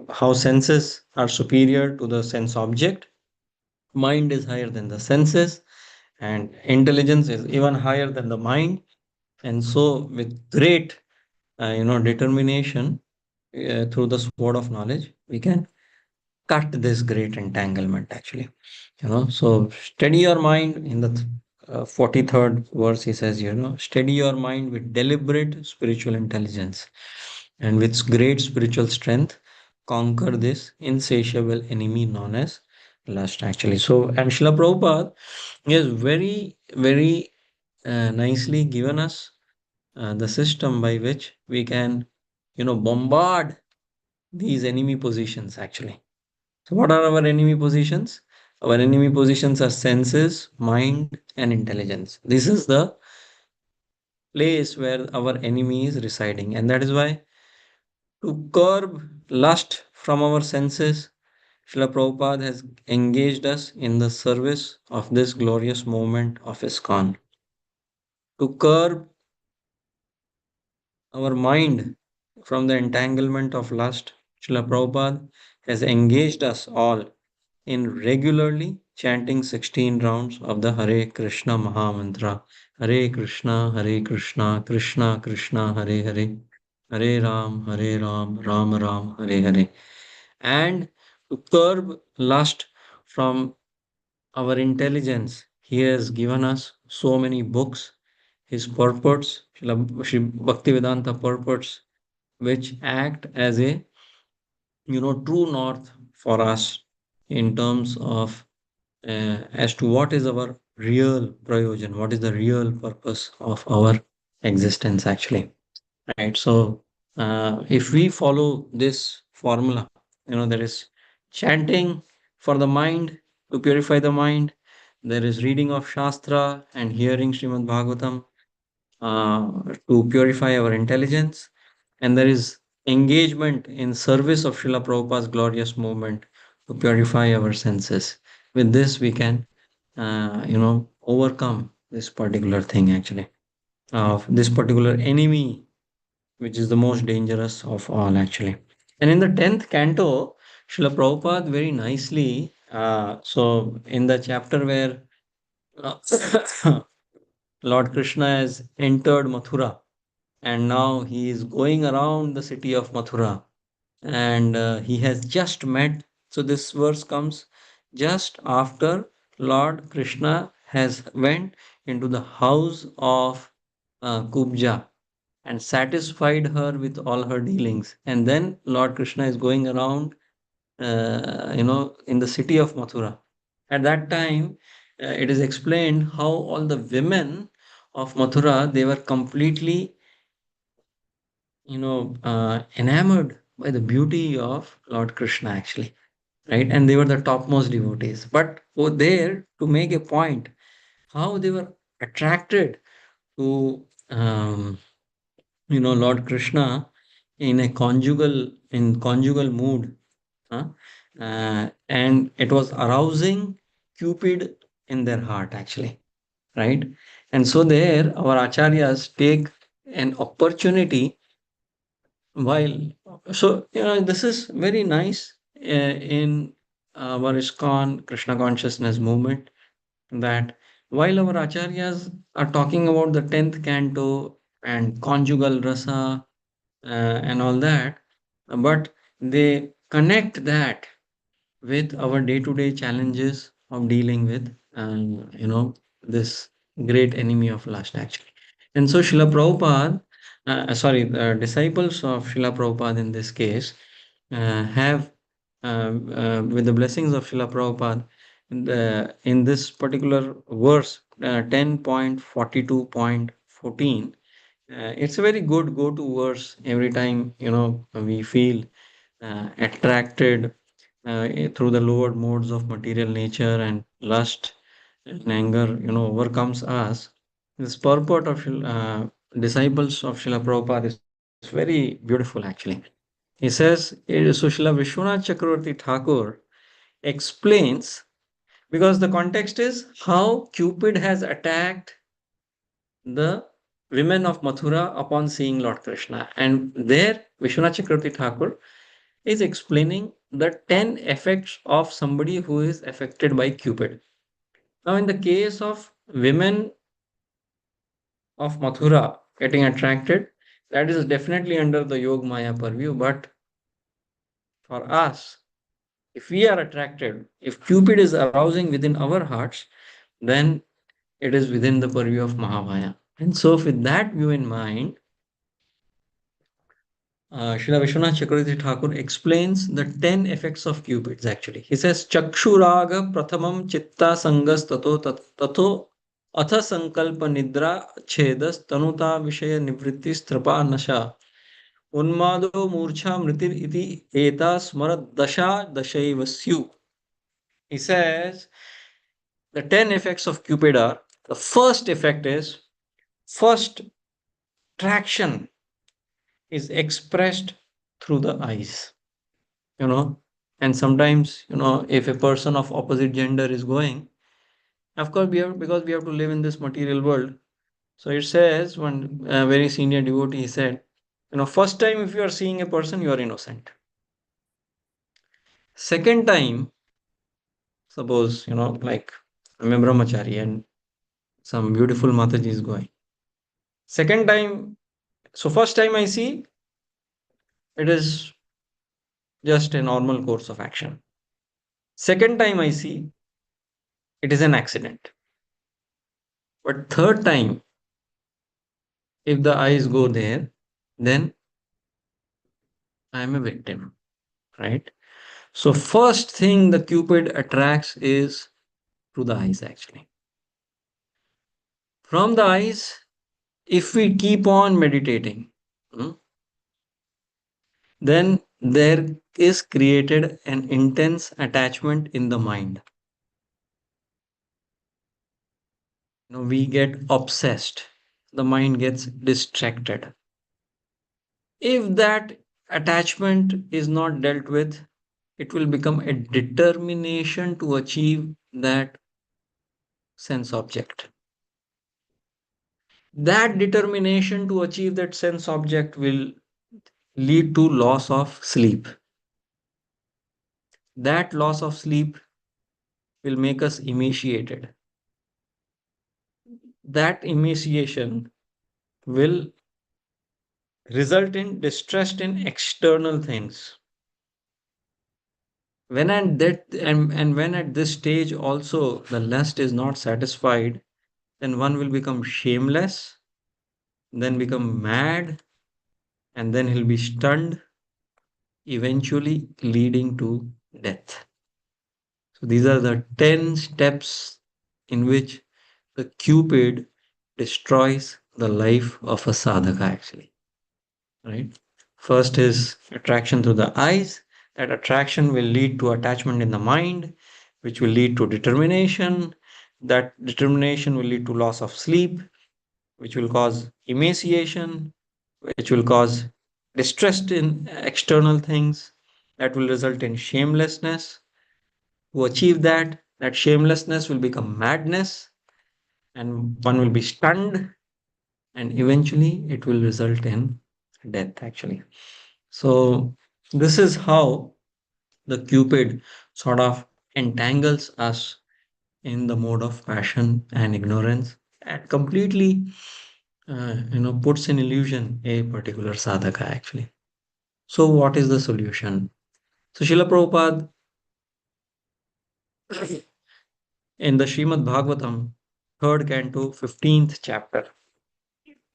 how senses are superior to the sense object, mind is higher than the senses, and intelligence is even higher than the mind. And so, with great, determination, through the sword of knowledge, we can cut this great entanglement actually. So steady your mind in the 43rd verse. He says, steady your mind with deliberate spiritual intelligence, and with great spiritual strength, conquer this insatiable enemy known as lust actually. So, and Srila Prabhupada has very, very nicely given us the system by which we can, bombard these enemy positions actually. So, what are our enemy positions? Our enemy positions are senses, mind, and intelligence. This is the place where our enemy is residing. And that is why, to curb lust from our senses, Srila Prabhupada has engaged us in the service of this glorious movement of ISKCON. To curb our mind from the entanglement of lust, Srila Prabhupada has engaged us all in regularly chanting 16 rounds of the Hare Krishna Maha Mantra. Hare Krishna, Krishna Krishna, Hare Hare, Hare Ram, Ram Ram, Hare Hare. And to curb lust from our intelligence, he has given us so many books, his purports, Sri Bhaktivedanta purports, which act as a true north for us in terms of as to what is our real prayojan, what is the real purpose of our existence actually, right? So if we follow this formula, there is chanting for the mind to purify the mind, there is reading of Shastra and hearing Srimad Bhagavatam to purify our intelligence, and there is engagement in service of Srila Prabhupada's glorious movement to purify our senses. With this, we can, overcome this particular thing actually, this particular enemy, which is the most dangerous of all actually. And in the 10th canto, Srila Prabhupada very nicely, so in the chapter where Lord Krishna has entered Mathura, and now he is going around the city of Mathura, and he has just met. So this verse comes just after Lord Krishna has went into the house of Kubja and satisfied her with all her dealings, and then Lord Krishna is going around, in the city of Mathura. At that time, it is explained how all the women of Mathura, they were completely enamored by the beauty of Lord Krishna, actually, right? And they were the topmost devotees. But over there, to make a point, how they were attracted to Lord Krishna in conjugal mood, huh? And it was arousing Cupid in their heart actually, right? And so there our acharyas take an opportunity while, so this is very nice in our ISKCON Krishna consciousness movement, that while our acharyas are talking about the 10th canto and conjugal rasa and all that, but they connect that with our day-to-day challenges of dealing with this great enemy of lust actually. And so Srila Prabhupada, sorry, the disciples of Srila Prabhupada in this case have with the blessings of Srila Prabhupada in this particular verse 10.42.14, it's a very good go-to verse every time we feel attracted through the lower modes of material nature, and lust and anger overcomes us. This purport of disciples of Srila Prabhupada is very beautiful actually. He says, so Srila Vishwanath Chakravarti Thakur explains, because the context is how Cupid has attacked the women of Mathura upon seeing Lord Krishna. And there, Vishwanath Chakravarti Thakur is explaining the 10 effects of somebody who is affected by Cupid. Now, in the case of women of Mathura getting attracted, that is definitely under the Yog Maya purview. But for us, if we are attracted, if Cupid is arousing within our hearts, then it is within the purview of Mahamaya. And so, with that view in mind, Srila Vishwanath Chakravarti Thakur explains the 10 effects of Cupids actually. He says, Chakshuraga Prathamam Chitta Sangas Tato Atha Sankalpa Nidra Chedas Tanuta Vishaya Nivritti Strapa Nasha Unmado Murcha Mritir Iti Eta Smarat Dasha Dashaivasyu. He says, the 10 effects of Cupid are, the first effect is, first traction is expressed through the eyes, and sometimes, if a person of opposite gender is going, of course, because we have to live in this material world. So it says, one very senior devotee said, first time if you are seeing a person, you are innocent. Second time, suppose, like I'm a brahmachari and some beautiful Mataji is going. Second time, so first time I see, it is just a normal course of action. Second time I see, it is an accident. But third time, if the eyes go there, then I am a victim, right? So first thing the Cupid attracts is through the eyes actually. From the eyes, if we keep on meditating, then there is created an intense attachment in the mind. We get obsessed. The mind gets distracted. If that attachment is not dealt with, it will become a determination to achieve that sense object. That determination to achieve that sense object will lead to loss of sleep. That loss of sleep will make us emaciated. That emaciation will result in distress in external things. When when at this stage also the lust is not satisfied, then one will become shameless, then become mad, and then he'll be stunned, eventually leading to death. So these are the 10 steps in which the Cupid destroys the life of a sadhaka actually. Right? First is attraction through the eyes. That attraction will lead to attachment in the mind, which will lead to determination. That determination will lead to loss of sleep, which will cause emaciation. which will cause distress in external things, that will result in shamelessness. To achieve that shamelessness will become madness, and one will be stunned, and eventually it will result in death, actually. So, this is how the Cupid sort of entangles us in the mode of passion and ignorance, and completely puts in illusion a particular sadhaka, actually. So what is the solution? So Srila Prabhupada in the Srimad Bhagavatam, 3rd canto, 15th chapter,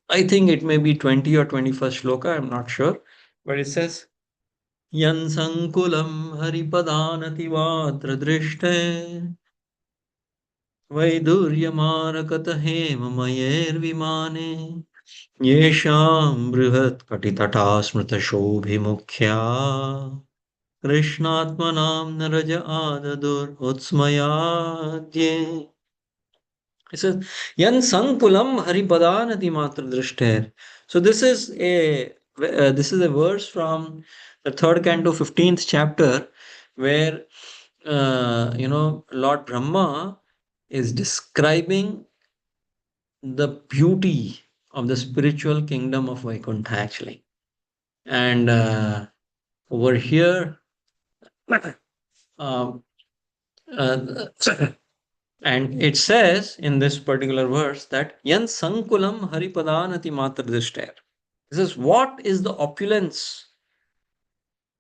I think it may be 20 or 21st shloka, I'm not sure, but it says, Yan sankulam haripadanati vatra drishte वैदुर्यमारकत हेममयैर्विमाने येषां बृहत्कटितटा स्मृतशोभिमुख्या कृष्णात्मनां Naraj आददुर्उत्स्मयाद्ये. It says, Yan sankulam haripadanati matra drishter. So this is a verse from the 3rd canto, 15th chapter, where Lord Brahma is describing the beauty of the spiritual kingdom of Vaikuntha, actually. And over here, um, uh, and it says in this particular verse that Yan Sankulam Haripadanati Matra Drishtair. This is what is the opulence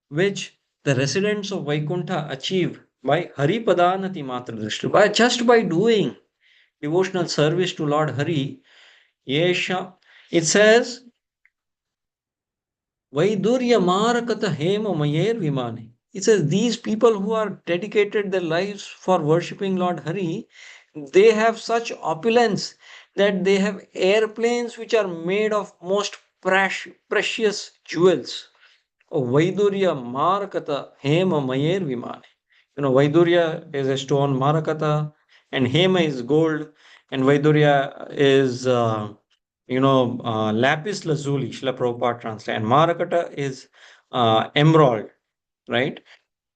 which the residents of Vaikuntha achieve by Haripadanati Matra Drishtair. By doing devotional service to Lord Hari, Yesha, it says, Vaidurya Marakata Hema Mayer Vimane. It says these people who are dedicated their lives for worshipping Lord Hari, they have such opulence that they have airplanes which are made of most precious jewels. Vaidurya Marakata Hema Mayer Vimane. Vaidurya is a stone, Marakata, and Hema is gold, and Vaidurya is lapis lazuli, Srila Prabhupada translate, and Marakata is emerald, right?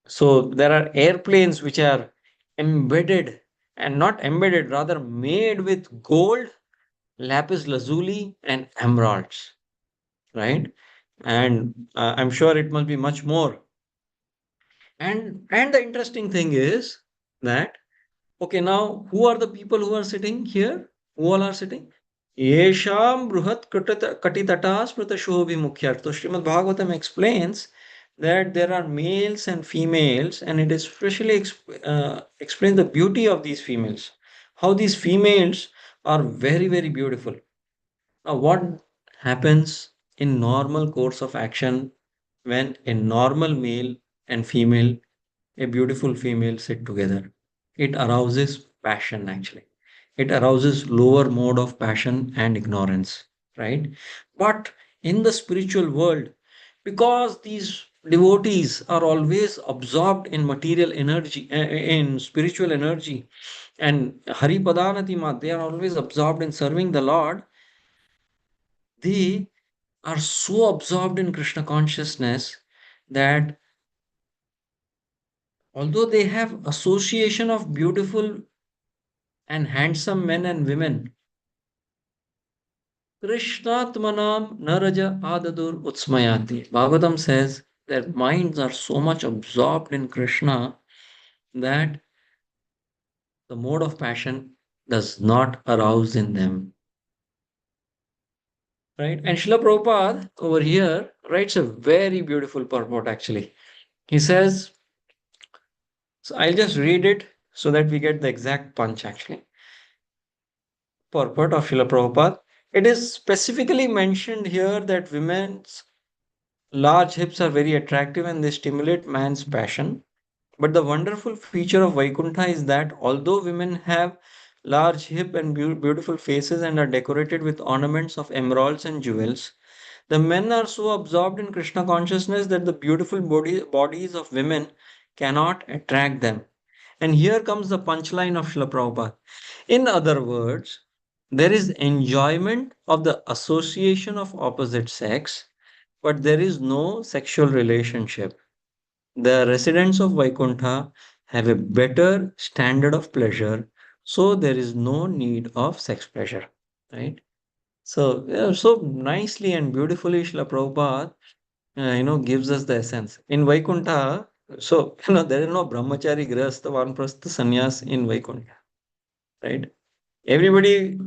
So there are airplanes which are embedded, and not embedded, rather made with gold, lapis lazuli, and emeralds, right? And I'm sure it must be much more. And the interesting thing is that, okay, now who are the people who are sitting here? Who all are sitting? Yesham bruhat katitata smritashobi mukhyart. So Srimad Bhagavatam explains that there are males and females, and it especially explains the beauty of these females. How these females are very, very beautiful. Now, what happens in normal course of action when a normal male and female, a beautiful female, sit together? It arouses passion, actually. It arouses lower mode of passion and ignorance, right? But in the spiritual world, because these devotees are always absorbed in material energy, in spiritual energy, and Haripadanatima, they are always absorbed in serving the Lord. They are so absorbed in Krishna consciousness that although they have association of beautiful and handsome men and women, Krishnatmanam naraja adadur utsmayati. Bhagavatam says their minds are so much absorbed in Krishna that the mode of passion does not arouse in them. Right? And Srila Prabhupada over here writes a very beautiful purport, actually. He says, so I'll just read it so that we get the exact punch, actually. Purport of Srila Prabhupada. It is specifically mentioned here that women's large hips are very attractive and they stimulate man's passion. But the wonderful feature of Vaikuntha is that although women have large hip and beautiful faces and are decorated with ornaments of emeralds and jewels, the men are so absorbed in Krishna consciousness that the beautiful bodies of women cannot attract them. And here comes the punchline of Srila Prabhupada. In other words, There is enjoyment of the association of opposite sex, but there is no sexual relationship. The residents of Vaikuntha have a better standard of pleasure, so there is no need of sex pleasure. Right? So, yeah, so nicely and beautifully, Srila Prabhupada, gives us the essence. In Vaikuntha, so, there is no brahmachari, grihastha, vanprastha, sannyas in Vaikuntha, right? Everybody,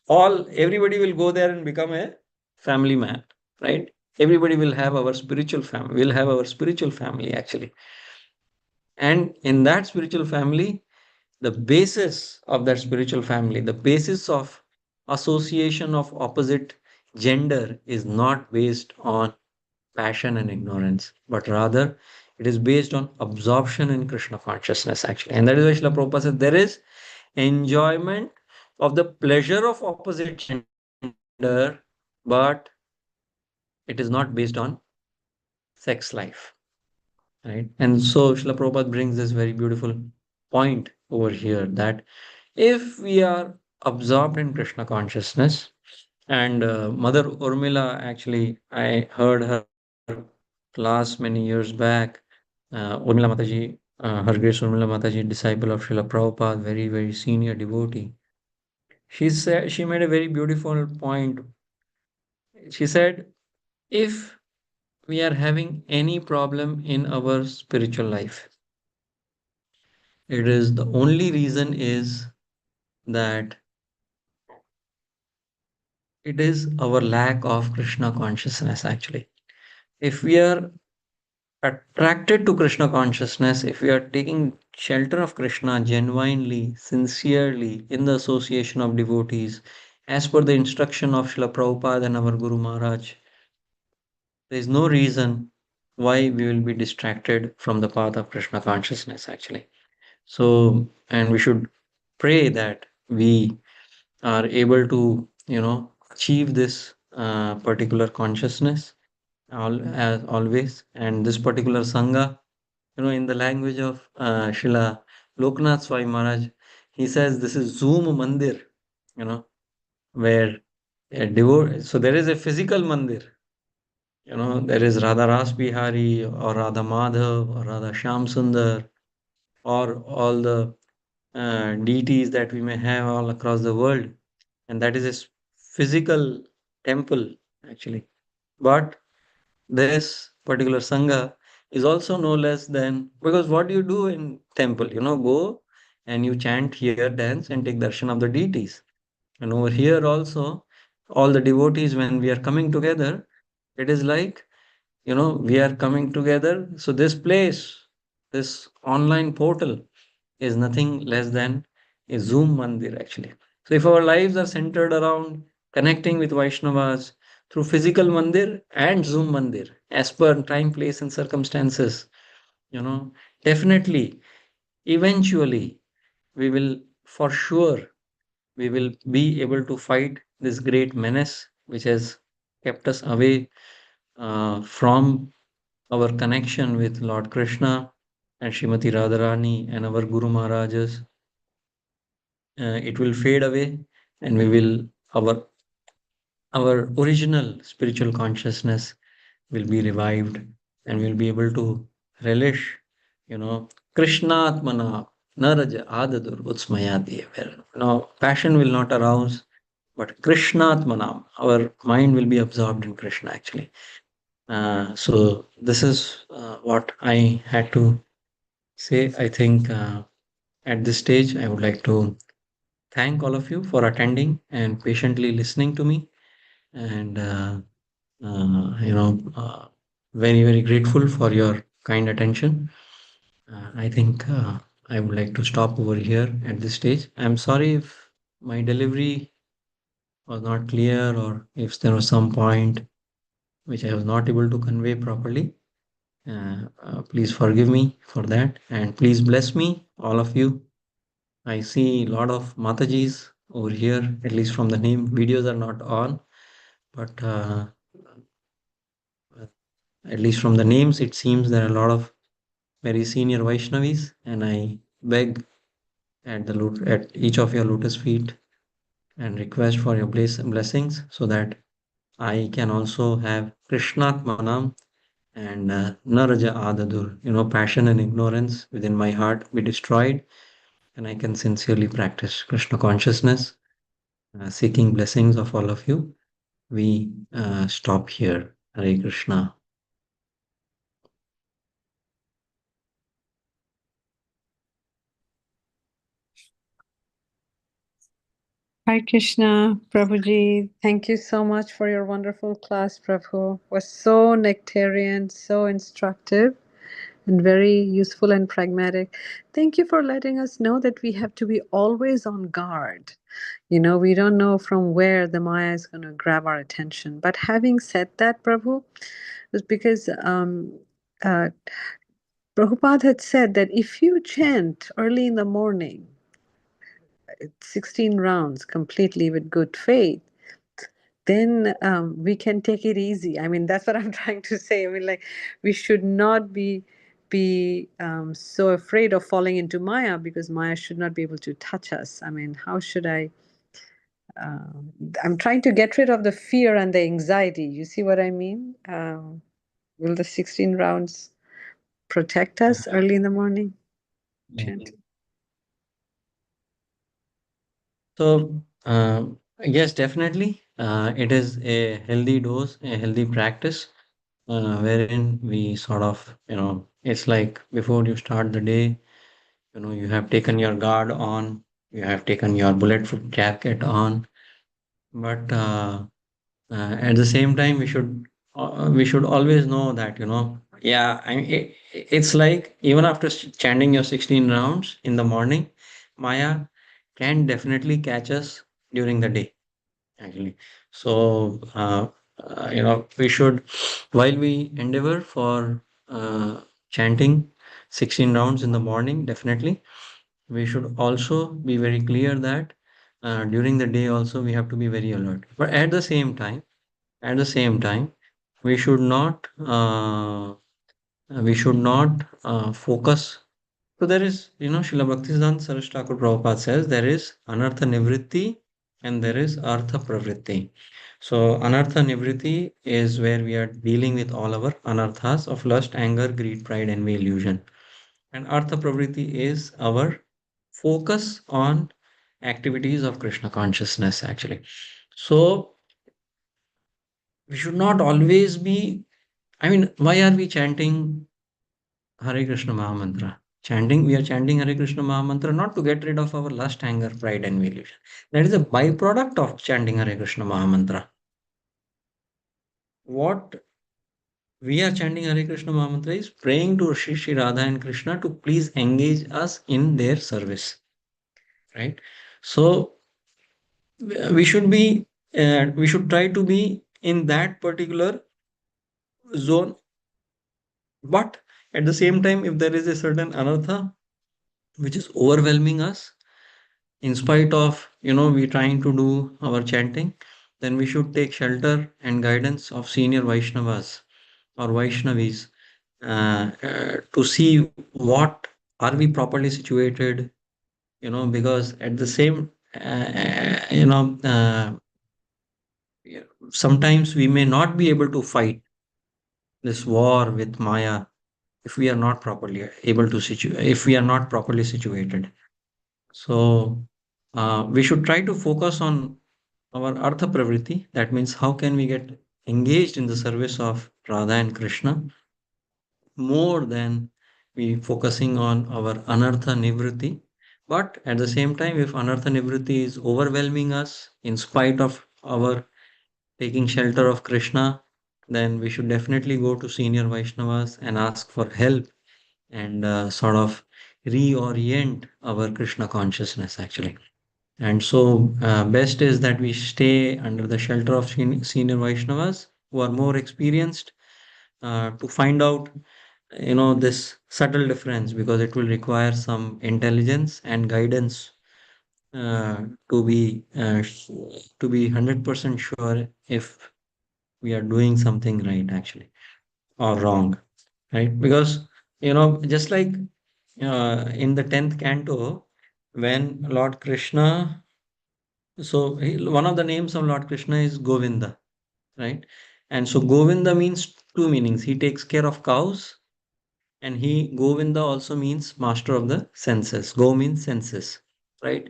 everybody will go there and become a family man, right? Everybody will have our spiritual family, will have our spiritual family actually. And in that spiritual family, the basis of that spiritual family, the basis of association of opposite gender is not based on passion and ignorance, but rather it is based on absorption in Krishna consciousness, actually. And that is why Srila Prabhupada says there is enjoyment of the pleasure of opposite gender, but it is not based on sex life, right? And so Srila Prabhupada brings this very beautiful point over here that if we are absorbed in Krishna consciousness, and Mother Urmila, actually, I heard her class many years back. Urmila Mataji, Her Grace Urmila Mataji, disciple of Srila Prabhupada, very, very senior devotee. She made a very beautiful point. She said, if we are having any problem in our spiritual life, it is the only reason is that it is our lack of Krishna consciousness actually. If we are attracted to Krishna consciousness, if we are taking shelter of Krishna genuinely, sincerely, in the association of devotees, as per the instruction of Srila Prabhupada and our Guru Maharaj, there is no reason why we will be distracted from the path of Krishna consciousness actually. So, and we should pray that we are able to, achieve this particular consciousness as always. And this particular Sangha, in the language of Srila Loknath Swami Maharaj, he says this is Zoom Mandir, where so there is a physical mandir, there is Radha Ras Bihari or Radha Madhav or Radha Shyam Sundar or all the deities that we may have all across the world. And that is a physical temple actually. But this particular Sangha is also no less than, because what do you do in temple? Go and you chant here, dance and take darshan of the deities. And over here also, all the devotees, when we are coming together, it is like, we are coming together. So this place, this online portal is nothing less than a Zoom Mandir actually. So if our lives are centered around connecting with Vaishnavas through physical Mandir and Zoom Mandir, as per time, place, and circumstances, definitely, eventually, we will for sure we will be able to fight this great menace which has kept us away from our connection with Lord Krishna and Srimati Radharani and our Guru Maharajas. It will fade away, and we will our original spiritual consciousness will be revived, and we'll be able to relish, Krishnatmana Naraja Adadur Utsmayadi, where passion will not arouse, but Krishnatmanam, our mind will be absorbed in Krishna actually. So this is what I had to say. I think at this stage, I would like to thank all of you for attending and patiently listening to me. And, very, very grateful for your kind attention. I think I would like to stop over here at this stage. I'm sorry if my delivery was not clear or if there was some point which I was not able to convey properly. Please forgive me for that, and please bless me, all of you. I see a lot of Matajis over here, at least from the name. Videos are not on, but at least from the names, it seems there are a lot of very senior Vaishnavis, and I beg at each of your lotus feet and request for your blessings so that I can also have Krishnatmanam and Naraja Adadur, passion and ignorance within my heart be destroyed, and I can sincerely practice Krishna consciousness, seeking blessings of all of you. We stop here. Hare Krishna. Hi Krishna, Prabhuji, thank you so much for your wonderful class, Prabhu. It was so nectarian, so instructive, and very useful and pragmatic. Thank you for letting us know that we have to be always on guard. We don't know from where the Maya is going to grab our attention. But having said that, Prabhu, was because uh, Prabhupada had said that if you chant early in the morning, 16 rounds completely with good faith, then we can take it easy. I mean, that's what I'm trying to say. I mean, like, we should not be so afraid of falling into Maya, because Maya should not be able to touch us. I mean, how should I? I'm trying to get rid of the fear and the anxiety. You see what I mean? Will the 16 rounds protect us early in the morning? Chant. So, yes, definitely. It is a healthy dose, a healthy practice, wherein we sort of, it's like before you start the day, you have taken your guard on, you have taken your bulletproof jacket on, but at the same time, we should always know that, yeah, it's like even after chanting your 16 rounds in the morning, Maya can definitely catch us during the day, actually. So, we should, while we endeavor for chanting 16 rounds in the morning, definitely, we should also be very clear that during the day also we have to be very alert. But at the same time, we should not focus. So there is, Srila Bhaktisiddhanta Saraswati Thakur Prabhupada says there is anartha nivritti and there is artha pravritti. So anartha nivritti is where we are dealing with all our anarthas of lust, anger, greed, pride, envy, illusion. And artha pravritti is our focus on activities of Krishna consciousness, actually. So we should not always be, I mean, why are we chanting Hare Krishna Mahamantra? We are chanting Hare Krishna Mahamantra not to get rid of our lust, anger, pride, and illusion. That is a byproduct of chanting Hare Krishna Mahamantra. What we are chanting Hare Krishna Mahamantra is praying to Shri Radha and Krishna to please engage us in their service. Right? So we should try to be in that particular zone. But at the same time, if there is a certain anartha which is overwhelming us, in spite of we trying to do our chanting, then we should take shelter and guidance of senior Vaishnavas or Vaishnavis, to see what are we properly situated, because at the same yeah, sometimes we may not be able to fight this war with Maya if we are not properly able to if we are not properly situated. So we should try to focus on our artha pravritti. That means how can we get engaged in the service of Radha and Krishna more than we focusing on our anartha nivritti. But at the same time, if anartha nivritti is overwhelming us in spite of our taking shelter of Krishna, then we should definitely go to senior Vaishnavas and ask for help and sort of reorient our Krishna consciousness, actually. And so, best is that we stay under the shelter of senior Vaishnavas who are more experienced, to find out, this subtle difference, because it will require some intelligence and guidance uh, to be uh, sh- to be 100% sure if we are doing something right, actually, or wrong, right? Because just like in the 10th canto, when Lord Krishna So one of the names of Lord Krishna is Govinda, right? And so Govinda means two meanings. He takes care of cows, and Govinda also means master of the senses. Go means senses, right?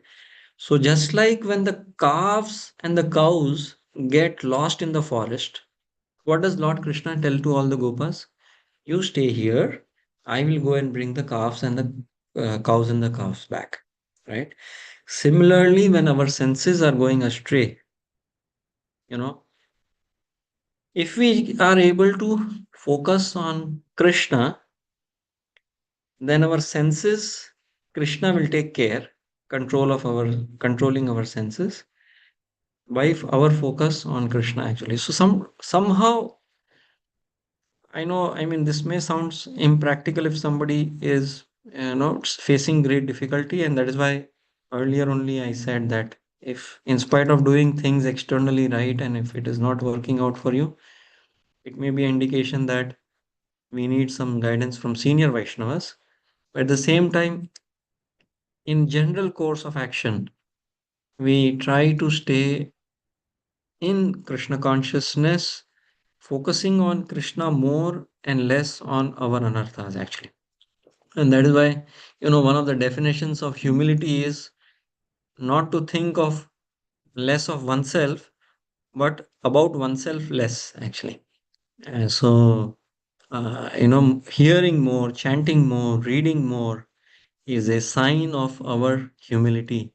So just like when the calves and the cows get lost in the forest, what does Lord Krishna tell to all the gopas? You stay here. I will go and bring the calves and the cows and the calves back, right? Similarly, when our senses are going astray, you know, if we are able to focus on Krishna, then our senses, Krishna will take care, controlling our senses by our focus on Krishna actually. So somehow I know, I mean, this may sound impractical if somebody is, facing great difficulty, and that is why earlier only I said that if, in spite of doing things externally right, and if it is not working out for you, it may be an indication that we need some guidance from senior Vaishnavas. But at the same time, in general course of action, we try to stay in Krishna consciousness, focusing on Krishna more and less on our anarthas actually. And that is why, one of the definitions of humility is not to think of less of oneself, but about oneself less, actually. And so, hearing more, chanting more, reading more is a sign of our humility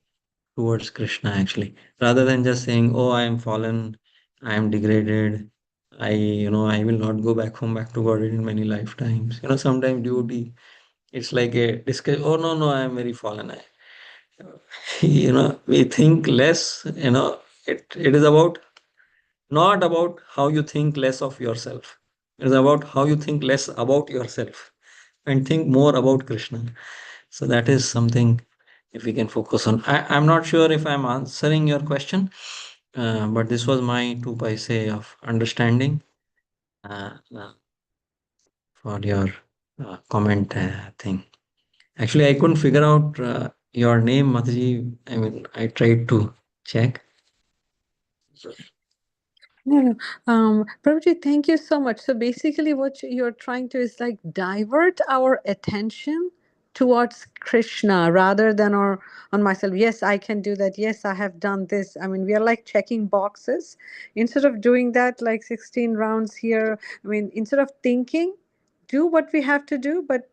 towards Krishna, actually, rather than just saying, "Oh, I am fallen, I am degraded. I will not go back to God in many lifetimes." Sometimes devotee, it's like a discussion. Oh no, no, I am very fallen. We think less. It is not about how you think less of yourself. It is about how you think less about yourself and think more about Krishna. So that is something if we can focus on. I'm not sure if I'm answering your question, but this was my two paise of understanding uh, uh, for your comment thing. Actually, I couldn't figure out your name, Mataji. I mean, I tried to check. No, no. Prabhuji, thank you so much. So basically, what you're trying to is like divert our attention towards Krishna rather than on myself. Yes, I can do that. Yes, I have done this. I mean, we are like checking boxes instead of doing that like 16 rounds here. I mean, instead of thinking, do what we have to do, but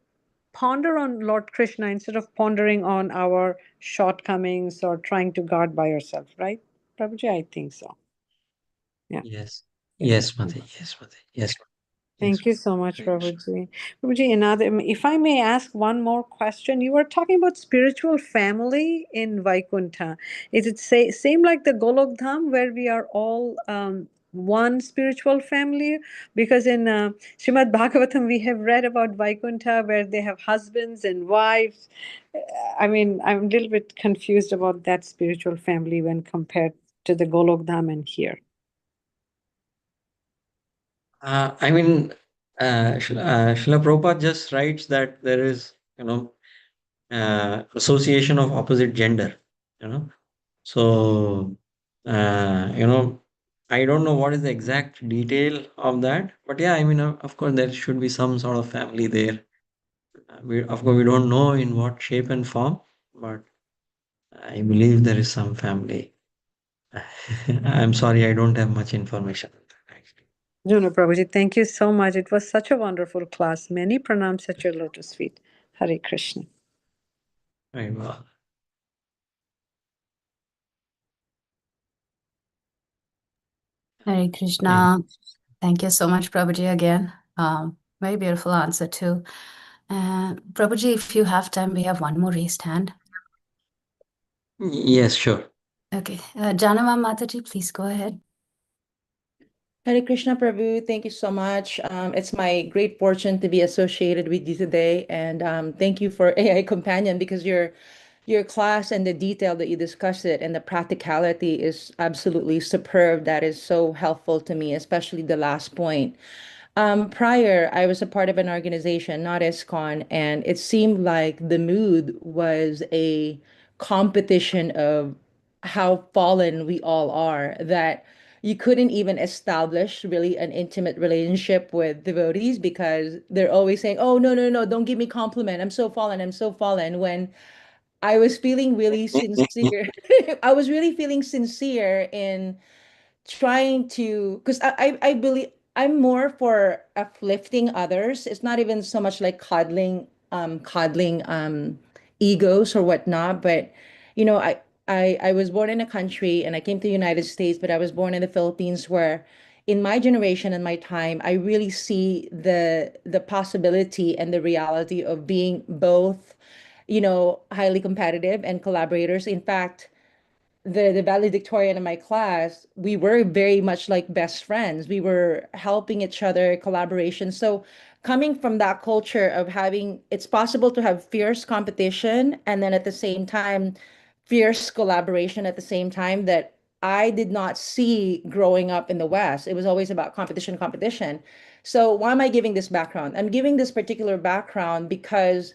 ponder on Lord Krishna instead of pondering on our shortcomings or trying to guard by yourself, right? Prabhuji, I think so. Yeah. Yes. Yes. Yes, Mataji. Yes, Mataji. Yes. Yes. Thank you so much, Hare Krishna. Prabhuji. Prabhuji, if I may ask one more question, you were talking about spiritual family in Vaikuntha. Is it same like the Golok Dham where we are all one spiritual family? Because in Srimad Bhagavatam we have read about Vaikuntha where they have husbands and wives. I mean, I'm a little bit confused about that spiritual family when compared to the Golok Dham and here. I mean, Srila Prabhupada just writes that there is, association of opposite gender, you know. So, I don't know what is the exact detail of that, but yeah, I mean, of course, there should be some sort of family there. Of course, we don't know in what shape and form, but I believe there is some family. I'm sorry, I don't have much information on that, actually. No, no, Prabhuji, thank you so much. It was such a wonderful class. Many pranams at your lotus feet. Hare Krishna. Right, well, Hare yeah. Krishna. Thank you so much, Prabhuji, again. Very beautiful answer, too. Prabhuji, if you have time, we have one more raised hand. Yes, sure. Okay. Janama Mataji, please go ahead. Hare Krishna Prabhu, thank you so much. It's my great fortune to be associated with you today, and thank you for AI Companion because your class and the detail that you discussed it and the practicality is absolutely superb. That is so helpful to me, especially the last point. Prior, I was a part of an organization, not ISKCON, and it seemed like the mood was a competition of how fallen we all are, that you couldn't even establish really an intimate relationship with devotees because they're always saying, oh, no, no, no, don't give me compliment. I'm so fallen. I'm so fallen. When I was feeling really sincere, I was really feeling sincere in trying to, because I believe I'm more for uplifting others. It's not even so much like coddling egos or whatnot, but you know, I was born in a country and I came to the United States, but I was born in the Philippines where in my generation and my time, I really see the possibility and the reality of being both, you know, highly competitive and collaborators. In fact, the valedictorian in my class, we were very much like best friends. We were helping each other, collaboration. So coming from that culture of having, it's possible to have fierce competition and then at the same time, fierce collaboration at the same time, that I did not see growing up in the West. It was always about competition, competition. So why am I giving this background? I'm giving this particular background because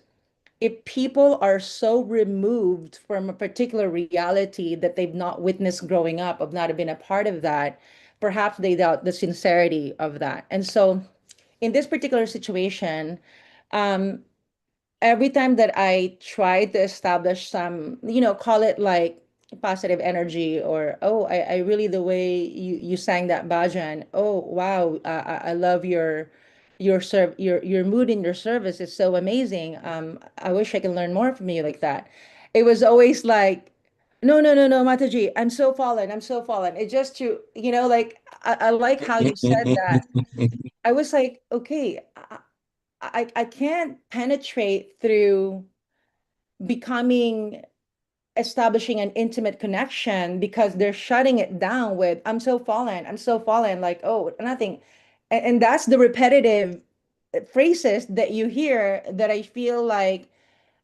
if people are so removed from a particular reality that they've not witnessed growing up, of not been a part of that, perhaps they doubt the sincerity of that. And so in this particular situation, um, every time that I try to establish some, you know, call it like positive energy, or oh, I really, the way you sang that bhajan, oh wow, I love your mood in your service is so amazing. I wish I could learn more from you like that. It was always like, no, no, no, no, Mataji, I'm so fallen, I'm so fallen. It just to, you know, like I like how you said that. I was like, okay, I can't penetrate through becoming, establishing an intimate connection because they're shutting it down with, I'm so fallen, I'm so fallen, like, oh, nothing. And that's the repetitive phrases that you hear that I feel like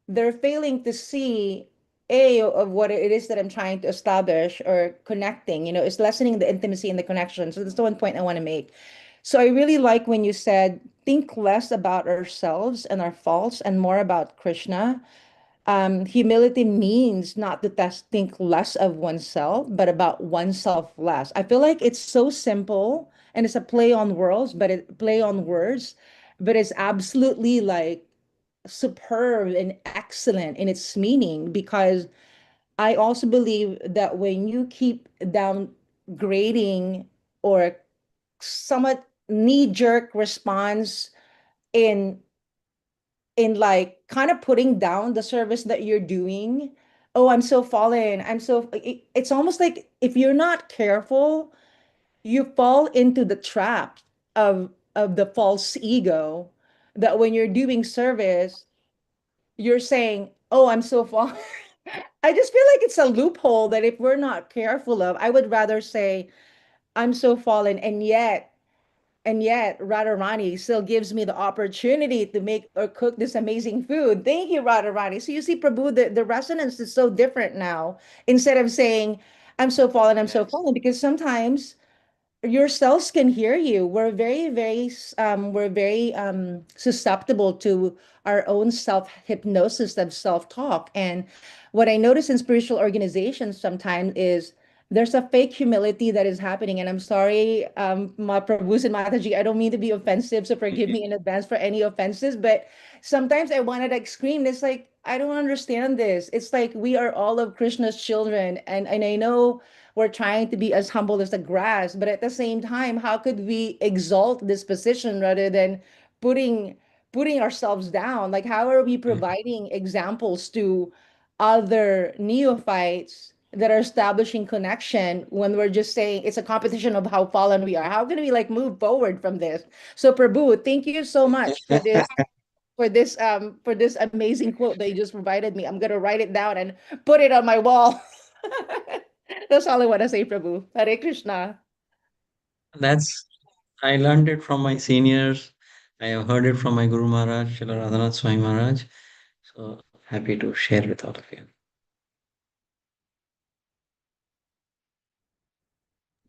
they're failing to see of what it is that I'm trying to establish or connecting, you know, it's lessening the intimacy and the connection. So that's the one point I want to make. So I really like when you said, think less about ourselves and our faults and more about Krishna. Humility means not to think less of oneself, but about oneself less. I feel like it's so simple and it's a play on words, but it's absolutely like superb and excellent in its meaning, because I also believe that when you keep downgrading or somewhat knee-jerk response in like kind of putting down the service that you're doing, oh, I'm so fallen, it's almost like if you're not careful, you fall into the trap of the false ego, that when you're doing service, you're saying, oh, I'm so fallen. I just feel like it's a loophole that if we're not careful of, I would rather say, I'm so fallen, and yet Radharani still gives me the opportunity to make or cook this amazing food. Thank you, Radharani. So you see, Prabhu, the resonance is so different now. Instead of saying, I'm so fallen, I'm so Yes. fallen, because sometimes your cells can hear you. We're very susceptible to our own self hypnosis of self talk. And what I notice in spiritual organizations sometimes is there's a fake humility that is happening. And I'm sorry, Ma Prabhus and Mataji, I don't mean to be offensive, so forgive me in advance for any offenses. But sometimes I want to like scream. It's like, I don't understand this. It's like we are all of Krishna's children, and I know we're trying to be as humble as the grass, but at the same time, how could we exalt this position rather than putting putting ourselves down? Like, how are we providing examples to other neophytes that are establishing connection when we're just saying it's a competition of how fallen we are? How can we like move forward from this? So Prabhu, thank you so much for this amazing quote that you just provided me. I'm gonna write it down and put it on my wall. That's all I want to say, Prabhu. Hare Krishna. That's I learned it from my seniors. I have heard it from my Guru Maharaj, Srila Radhanath Swami Maharaj. So happy to share with all of you.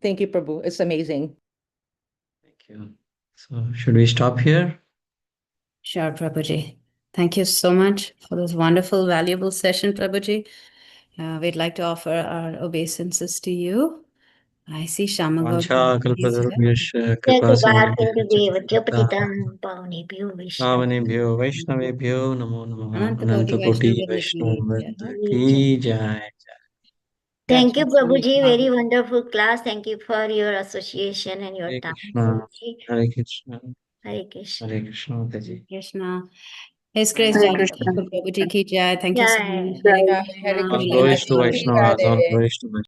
Thank you, Prabhu. It's amazing. Thank you. So should we stop here? Sure, Prabhuji. Thank you so much for this wonderful, valuable session, Prabhuji. we'd like to offer our obeisances to you. I see Shama Gaur. वाञ्छाकल्पतरुभ्यश्च कृपा कृपासिन्धुभ्यश्च पतितानां पावनेभ्यो पावनेभ्यो वैष्णवेभ्यो नमो नमः Anantakoti अनंतकोटि Vaishnav वैष्णव Vrinda की जय Thank you, Darshan Prabhuji. Samhita. Very wonderful class. Thank you for your association and your Hare time. Krishna Prabhuji. Hare Krishna Hare Krishna. हरे कृष्णा माता जी Krishna. His Grace Hare Jaduthakur Krishna. Prabhuji ki jai. Thank you so Jai. much. Hare Hare Krishna. all Krishna. glories to Jai Vaishnavas, all Radhe. glories to